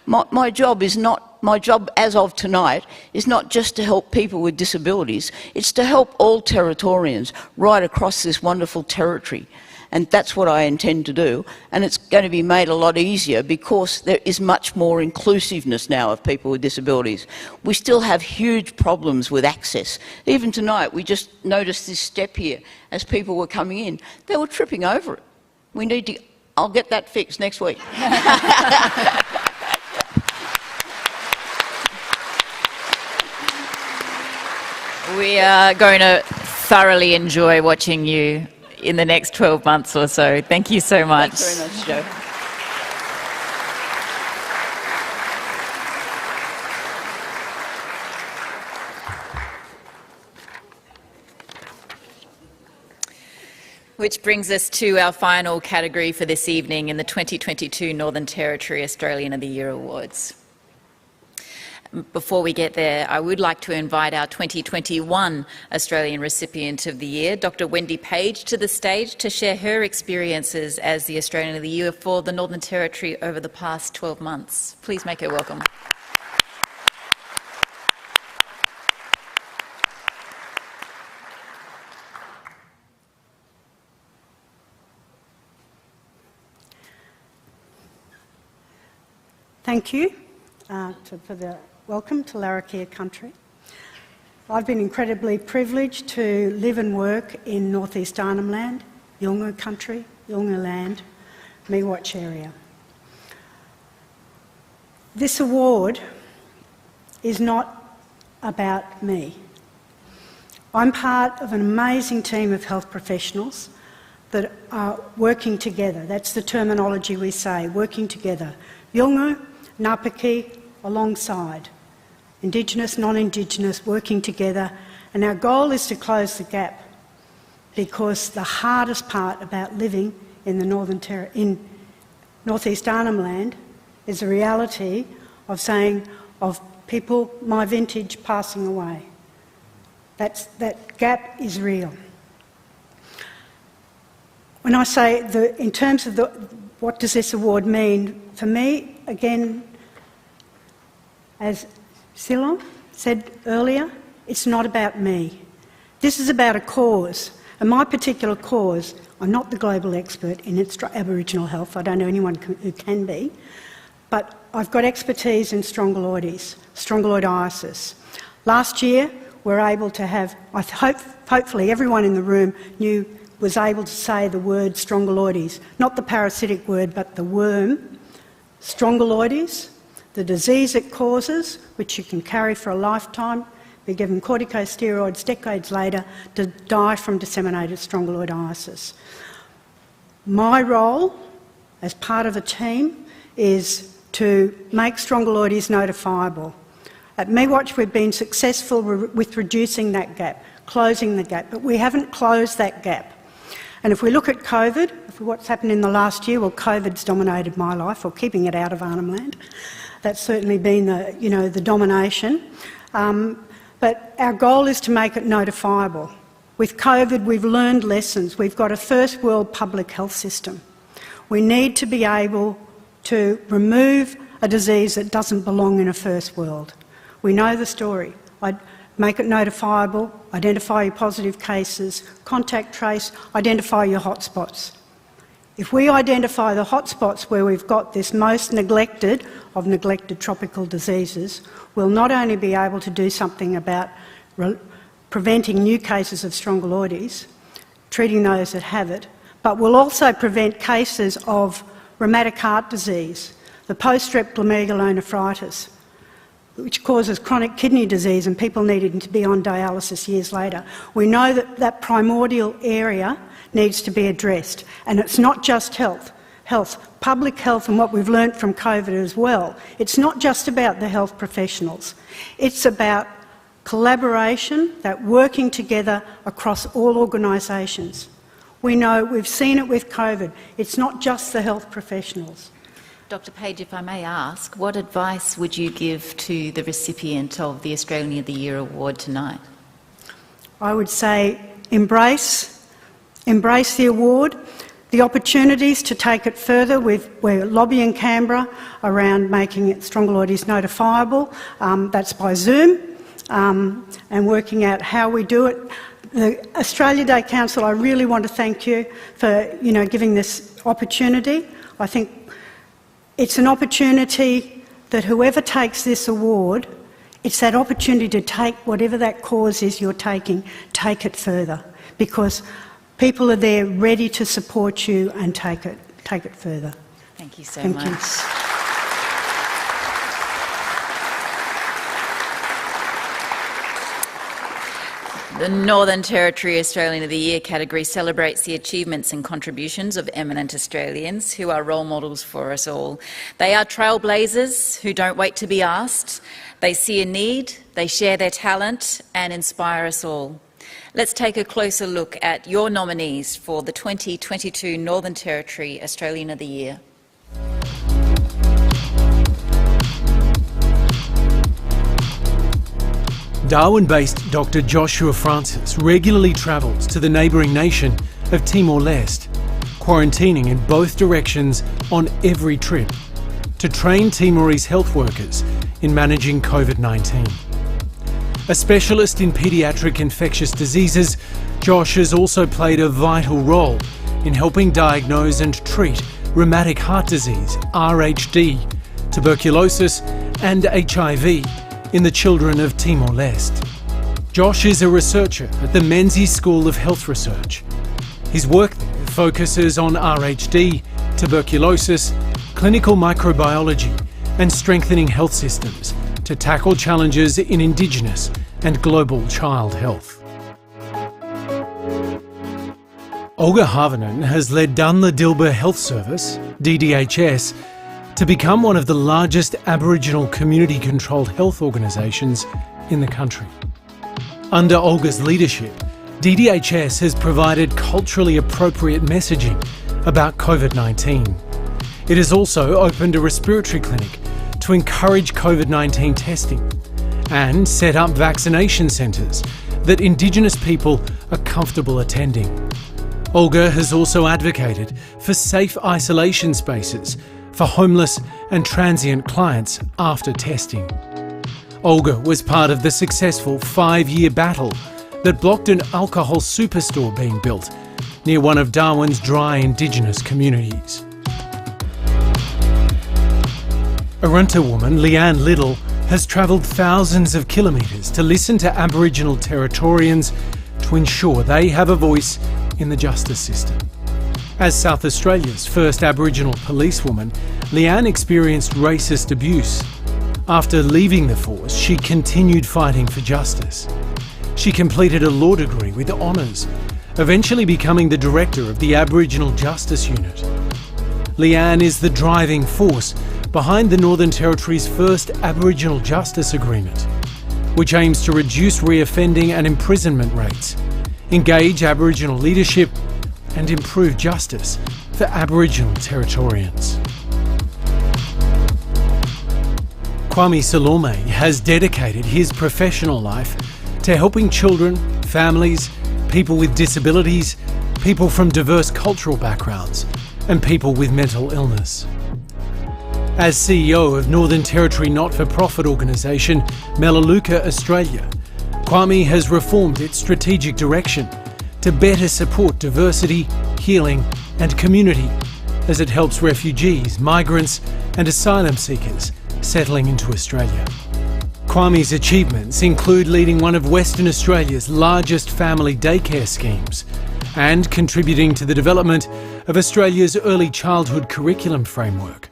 My job as of tonight is not just to help people with disabilities, it's to help all Territorians right across this wonderful territory. And that's what I intend to do, and it's going to be made a lot easier because there is much more inclusiveness now of people with disabilities. We still have huge problems with access. Even tonight, we just noticed this step here as people were coming in. They were tripping over it. We need to... I'll get that fixed next week. We are going to thoroughly enjoy watching you in the next 12 months or so. Thank you so much. Thanks very much, Jo. Which brings us to our final category for this evening in the 2022 Northern Territory Australian of the Year Awards. Before we get there, I would like to invite our 2021 Australian Recipient of the Year, Dr. Wendy Page, to the stage to share her experiences as the Australian of the Year for the Northern Territory over the past 12 months. Please make her welcome. Thank you for the welcome to Larrakia country. I've been incredibly privileged to live and work in northeast Arnhem Land, Yolngu country, Yolngu land, Miwatch area. This award is not about me. I'm part of an amazing team of health professionals that are working together. That's the terminology we say, working together. Yolngu, Ngāpuki, alongside. Indigenous, non-Indigenous, working together. And our goal is to close the gap, because the hardest part about living in the North East Arnhem Land is the reality of people my vintage passing away. That gap is real. When I say, in terms of what does this award mean, for me, again, as Silon said earlier, it's not about me. This is about a cause, and my particular cause, I'm not the global expert in Aboriginal health, I don't know anyone who can be, but I've got expertise in strongyloidiasis. Last year, we were able to have, hopefully everyone in the room was able to say the word strongyloides, not the parasitic word, but the worm, strongyloides, the disease it causes, which you can carry for a lifetime, be given corticosteroids decades later to die from disseminated strongyloidiasis. My role as part of the team is to make strongyloides notifiable. At MeWatch, we've been successful with reducing that gap, closing the gap, but we haven't closed that gap. And if we look at COVID, what's happened in the last year, well, COVID's dominated my life, or keeping it out of Arnhem Land. That's certainly been the domination. But our goal is to make it notifiable. With COVID, we've learned lessons. We've got a first world public health system. We need to be able to remove a disease that doesn't belong in a first world. We know the story. I'd make it notifiable, identify your positive cases, contact trace, identify your hotspots. If we identify the hotspots where we've got this most neglected of neglected tropical diseases, we'll not only be able to do something about preventing new cases of strongyloides, treating those that have it, but we'll also prevent cases of rheumatic heart disease, the post-strep glomerulonephritis, which causes chronic kidney disease and people needing to be on dialysis years later. We know that that primordial area needs to be addressed, and it's not just health, public health, and what we've learnt from COVID as well. It's not just about the health professionals. It's about collaboration, that working together across all organisations. We know, we've seen it with COVID, it's not just the health professionals. Dr. Page, if I may ask, what advice would you give to the recipient of the Australian of the Year award tonight? I would say embrace the award, the opportunities to take it further. We're lobbying Canberra around making it strongyloides notifiable. That's by Zoom, and working out how we do it. The Australia Day Council, I really want to thank you for giving this opportunity. I think it's an opportunity that whoever takes this award, it's that opportunity to take whatever that cause is you're taking, take it further, because people are there ready to support you and take it further. Thank you so much. Thank you. The Northern Territory Australian of the Year category celebrates the achievements and contributions of eminent Australians who are role models for us all. They are trailblazers who don't wait to be asked. They see a need, they share their talent and inspire us all. Let's take a closer look at your nominees for the 2022 Northern Territory Australian of the Year. Darwin-based Dr. Joshua Francis regularly travels to the neighbouring nation of Timor-Leste, quarantining in both directions on every trip to train Timorese health workers in managing COVID-19. A specialist in paediatric infectious diseases, Josh has also played a vital role in helping diagnose and treat rheumatic heart disease, RHD, tuberculosis and HIV in the children of Timor-Leste. Josh is a researcher at the Menzies School of Health Research. His work there focuses on RHD, tuberculosis, clinical microbiology and strengthening health systems to tackle challenges in Indigenous and global child health. Olga Haavenen has led Dunley-Dilba Health Service, DDHS, to become one of the largest Aboriginal community-controlled health organisations in the country. Under Olga's leadership, DDHS has provided culturally appropriate messaging about COVID-19. It has also opened a respiratory clinic to encourage COVID-19 testing and set up vaccination centres that Indigenous people are comfortable attending. Olga has also advocated for safe isolation spaces for homeless and transient clients after testing. Olga was part of the successful 5-year battle that blocked an alcohol superstore being built near one of Darwin's dry Indigenous communities. Arunta woman Leanne Little has travelled thousands of kilometres to listen to Aboriginal Territorians to ensure they have a voice in the justice system. As South Australia's first Aboriginal policewoman, Leanne experienced racist abuse. After leaving the force, she continued fighting for justice. She completed a law degree with honours, eventually becoming the director of the Aboriginal Justice Unit. Leanne is the driving force behind the Northern Territory's first Aboriginal Justice Agreement, which aims to reduce reoffending and imprisonment rates, engage Aboriginal leadership and improve justice for Aboriginal Territorians. Kwame Salome has dedicated his professional life to helping children, families, people with disabilities, people from diverse cultural backgrounds, and people with mental illness. As CEO of Northern Territory not-for-profit organisation Melaleuca Australia, Kwame has reformed its strategic direction to better support diversity, healing and community as it helps refugees, migrants and asylum seekers settling into Australia. Kwame's achievements include leading one of Western Australia's largest family daycare schemes and contributing to the development of Australia's early childhood curriculum framework.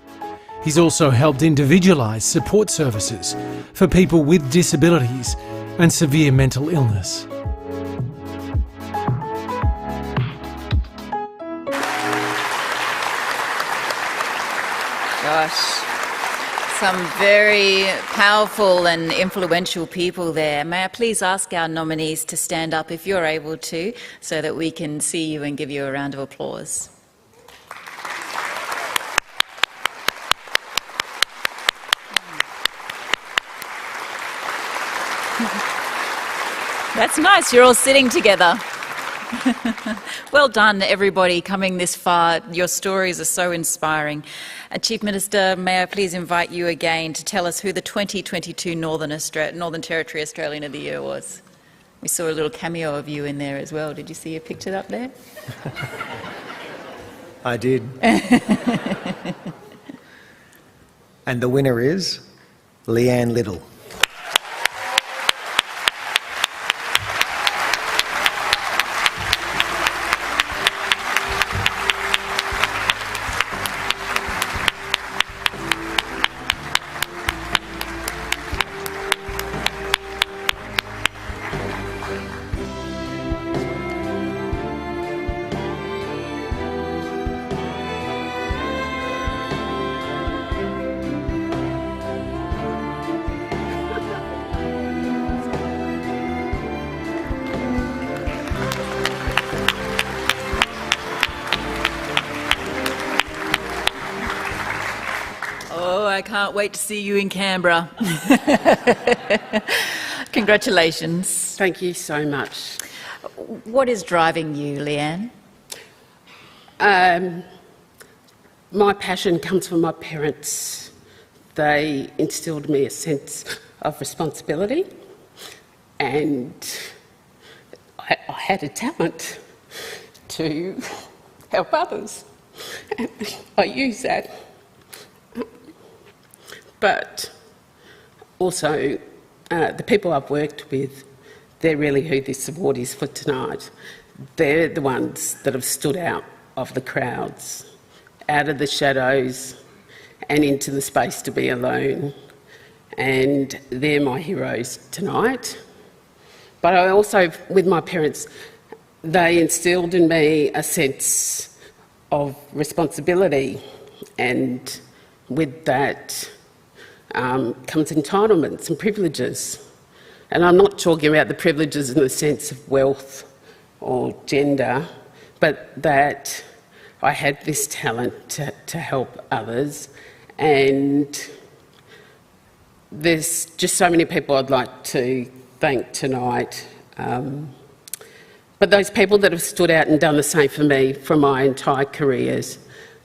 He's also helped individualise support services for people with disabilities and severe mental illness. Gosh. Some very powerful and influential people there. May I please ask our nominees to stand up if you're able to, so that we can see you and give you a round of applause. That's nice, you're all sitting together. Well done, everybody, coming this far. Your stories are so inspiring. Chief Minister, may I please invite you again to tell us who the 2022 Northern Territory Australian of the Year was? We saw a little cameo of you in there as well. Did you see your picture up there? I did. And the winner is Leanne Little. I can't wait to see you in Canberra. Congratulations. Thank you so much. What is driving you, Leanne? My passion comes from my parents. They instilled me a sense of responsibility, and I had a talent to help others, and I use that. But also, the people I've worked with, they're really who this award is for tonight. They're the ones that have stood out of the crowds, out of the shadows and into the space to be alone. And they're my heroes tonight. But I also, with my parents, they instilled in me a sense of responsibility, and with that comes entitlements and privileges. And I'm not talking about the privileges in the sense of wealth or gender, but that I had this talent to help others. And there's just so many people I'd like to thank tonight. But those people that have stood out and done the same for me from my entire careers,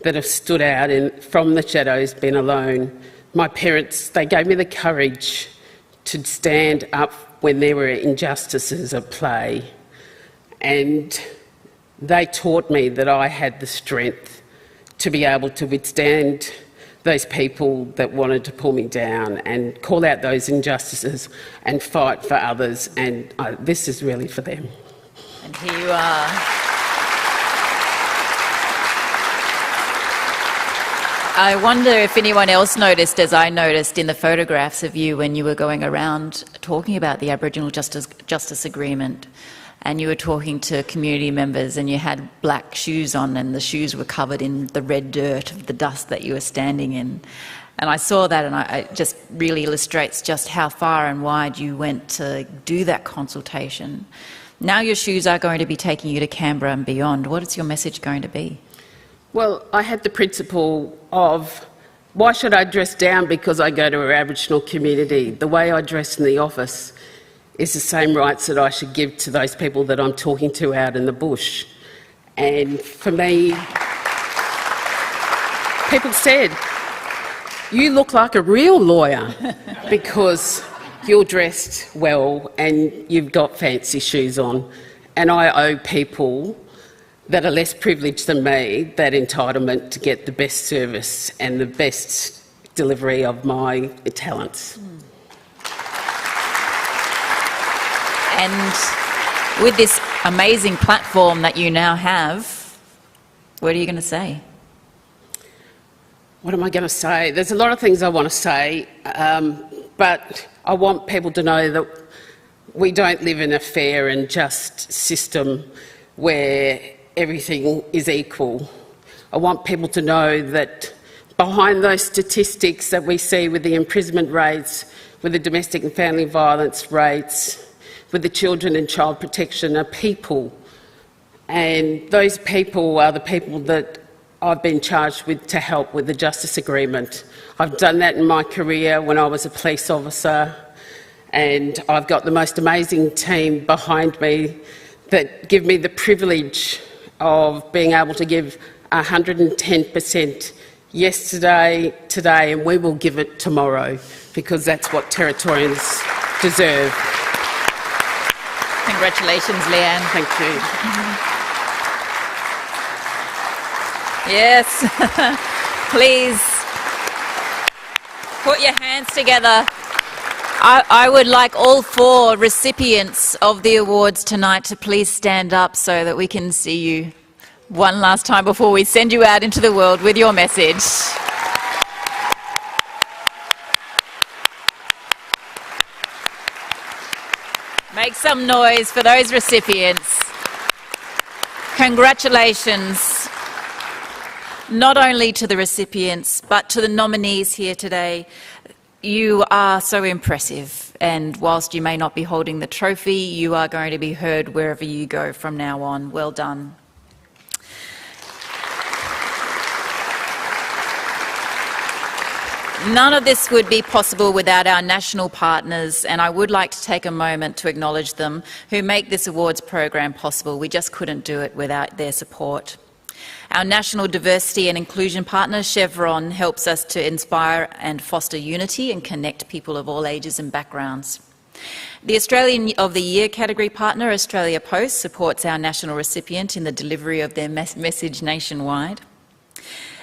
that have stood out from the shadows, been alone. My parents, they gave me the courage to stand up when there were injustices at play, and they taught me that I had the strength to be able to withstand those people that wanted to pull me down and call out those injustices and fight for others, and this is really for them. And here you are. I wonder if anyone else noticed, as I noticed in the photographs of you when you were going around talking about the Aboriginal Justice Agreement, and you were talking to community members and you had black shoes on and the shoes were covered in the red dirt of the dust that you were standing in. And I saw that, and it just really illustrates just how far and wide you went to do that consultation. Now your shoes are going to be taking you to Canberra and beyond. What is your message going to be? Well, I had the principle of, why should I dress down because I go to an Aboriginal community? The way I dress in the office is the same rights that I should give to those people that I'm talking to out in the bush. And for me, people said, you look like a real lawyer because you're dressed well and you've got fancy shoes on. And I owe people that are less privileged than me that entitlement to get the best service and the best delivery of my talents. And with this amazing platform that you now have, what are you going to say? What am I going to say? There's a lot of things I want to say, but I want people to know that we don't live in a fair and just system where everything is equal. I want people to know that behind those statistics that we see with the imprisonment rates, with the domestic and family violence rates, with the children and child protection are people. And those people are the people that I've been charged with to help with the Justice Agreement. I've done that in my career when I was a police officer, and I've got the most amazing team behind me that give me the privilege of being able to give 110% yesterday, today, and we will give it tomorrow, because that's what Territorians deserve. Congratulations, Leanne. Thank you. Yes. Please put your hands together. I would like all 4 recipients of the awards tonight to please stand up so that we can see you one last time before we send you out into the world with your message. Make some noise for those recipients. Congratulations, not only to the recipients, but to the nominees here today. You are so impressive, and whilst you may not be holding the trophy, you are going to be heard wherever you go from now on. Well done. None of this would be possible without our national partners, and I would like to take a moment to acknowledge them, who make this awards program possible. We just couldn't do it without their support. Our national diversity and inclusion partner, Chevron, helps us to inspire and foster unity and connect people of all ages and backgrounds. The Australian of the Year category partner, Australia Post, supports our national recipient in the delivery of their message nationwide.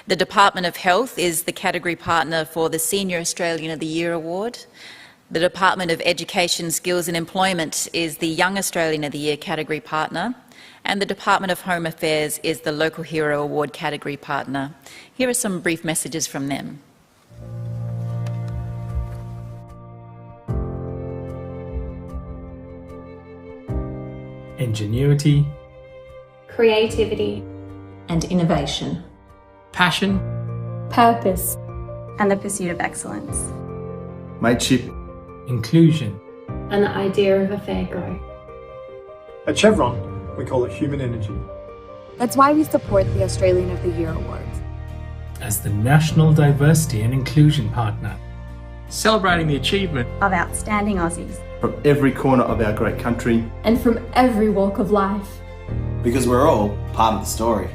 The Department of Health is the category partner for the Senior Australian of the Year award. The Department of Education, Skills and Employment is the Young Australian of the Year category partner. And the Department of Home Affairs is the Local Hero Award category partner. Here are some brief messages from them. Ingenuity, creativity, and innovation. Passion, purpose, and the pursuit of excellence. Mateship, inclusion, and the idea of a fair go. At Chevron, we call it human energy. That's why we support the Australian of the Year Awards. As the National Diversity and Inclusion Partner, celebrating the achievement of outstanding Aussies from every corner of our great country and from every walk of life. Because we're all part of the story.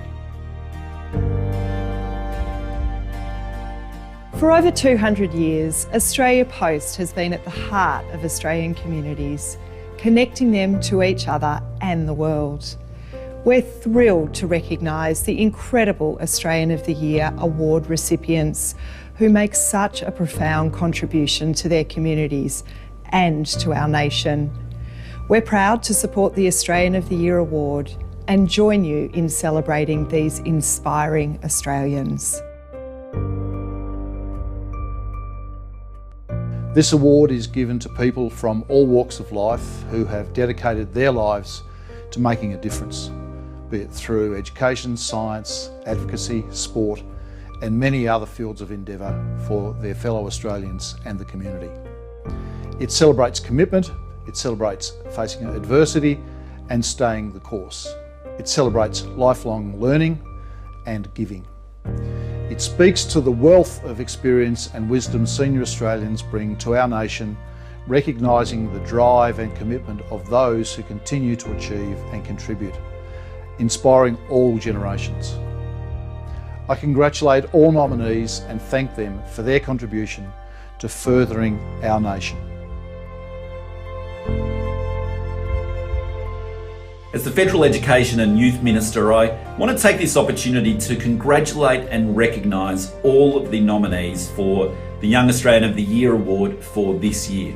For over 200 years, Australia Post has been at the heart of Australian communities, connecting them to each other and the world. We're thrilled to recognise the incredible Australian of the Year award recipients who make such a profound contribution to their communities and to our nation. We're proud to support the Australian of the Year award and join you in celebrating these inspiring Australians. This award is given to people from all walks of life who have dedicated their lives to making a difference, be it through education, science, advocacy, sport, and many other fields of endeavour for their fellow Australians and the community. It celebrates commitment, it celebrates facing adversity and staying the course. It celebrates lifelong learning and giving. It speaks to the wealth of experience and wisdom senior Australians bring to our nation, recognising the drive and commitment of those who continue to achieve and contribute, inspiring all generations. I congratulate all nominees and thank them for their contribution to furthering our nation. As the Federal Education and Youth Minister, I want to take this opportunity to congratulate and recognise all of the nominees for the Young Australian of the Year Award for this year.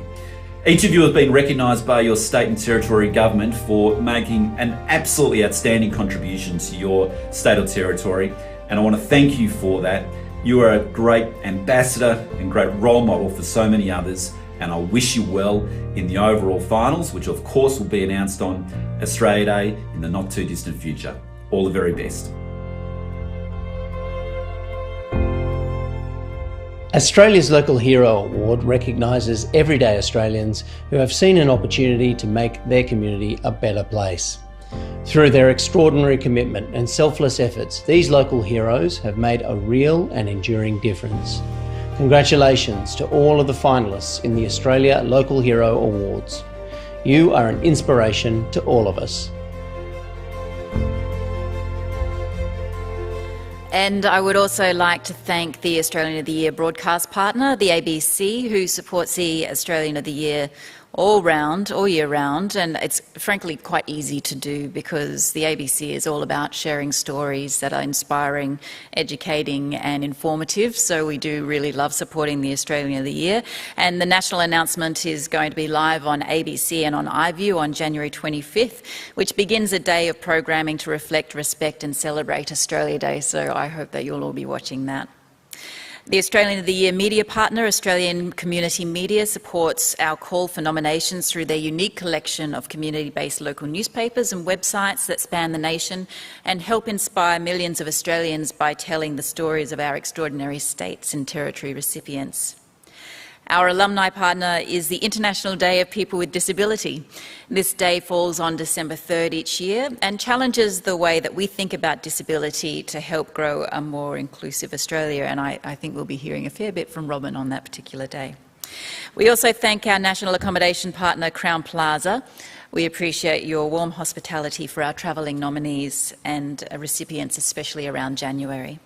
Each of you have been recognised by your state and territory government for making an absolutely outstanding contribution to your state or territory, and I want to thank you for that. You are a great ambassador and great role model for so many others, and I wish you well in the overall finals, which of course will be announced on Australia Day in the not too distant future. All the very best. Australia's Local Hero Award recognises everyday Australians who have seen an opportunity to make their community a better place. Through their extraordinary commitment and selfless efforts, these local heroes have made a real and enduring difference. Congratulations to all of the finalists in the Australia Local Hero Awards. You are an inspiration to all of us. And I would also like to thank the Australian of the Year broadcast partner, the ABC, who supports the Australian of the Year all year round, and it's frankly quite easy to do because the ABC is all about sharing stories that are inspiring, educating and informative, so we do really love supporting the Australian of the Year. And the national announcement is going to be live on ABC and on iView on January 25th, which begins a day of programming to reflect, respect and celebrate Australia Day, so I hope that you'll all be watching that. The Australian of the Year media partner, Australian Community Media, supports our call for nominations through their unique collection of community-based local newspapers and websites that span the nation and help inspire millions of Australians by telling the stories of our extraordinary states and territory recipients. Our alumni partner is the International Day of People with Disability. This day falls on December 3rd each year and challenges the way that we think about disability to help grow a more inclusive Australia, and I think we'll be hearing a fair bit from Robin on that particular day. We also thank our national accommodation partner, Crown Plaza. We appreciate your warm hospitality for our travelling nominees and recipients, especially around January.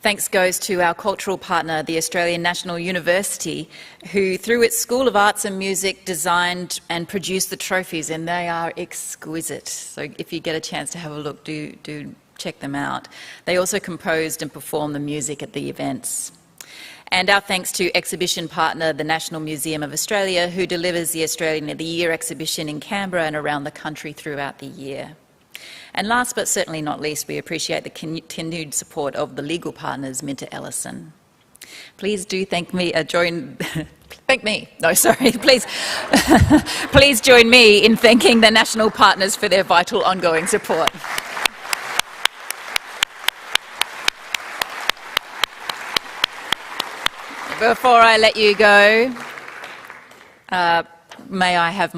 Thanks goes to our cultural partner, the Australian National University, who, through its School of Arts and Music, designed and produced the trophies, and they are exquisite. So if you get a chance to have a look, do check them out. They also composed and performed the music at the events. And our thanks to exhibition partner, the National Museum of Australia, who delivers the Australian of the Year exhibition in Canberra and around the country throughout the year. And last but certainly not least, we appreciate the continued support of the legal partners, Minter Ellison. Please do Thank me. No, sorry. Please, please join me in thanking the national partners for their vital ongoing support. Before I let you go, may I have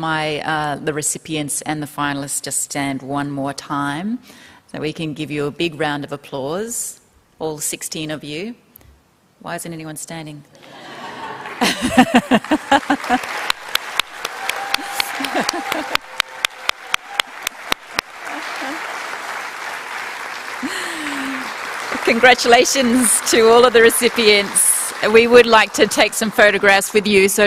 the recipients and the finalists just stand one more time so we can give you a big round of applause, all 16 of you. Why isn't anyone standing? Congratulations to all of the recipients. We would like to take some photographs with you, so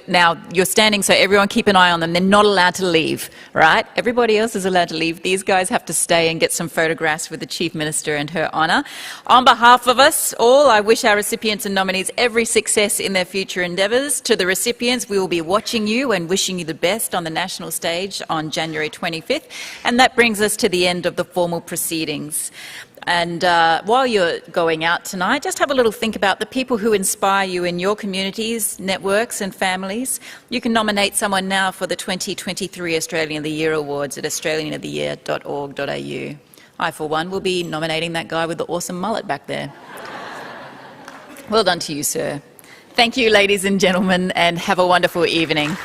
now you're standing, so everyone keep an eye on them. They're not allowed to leave, right? Everybody else is allowed to leave. These guys have to stay and get some photographs with the Chief Minister and Her Honour. On behalf of us all, I wish our recipients and nominees every success in their future endeavours. To the recipients, we will be watching you and wishing you the best on the national stage on January 25th. And that brings us to the end of the formal proceedings. And while you're going out tonight, just have a little think about the people who inspire you in your communities, networks and families. You can nominate someone now for the 2023 Australian of the Year Awards at australianoftheyear.org.au. I, for one, will be nominating that guy with the awesome mullet back there. Well done to you, sir. Thank you, ladies and gentlemen, and have a wonderful evening.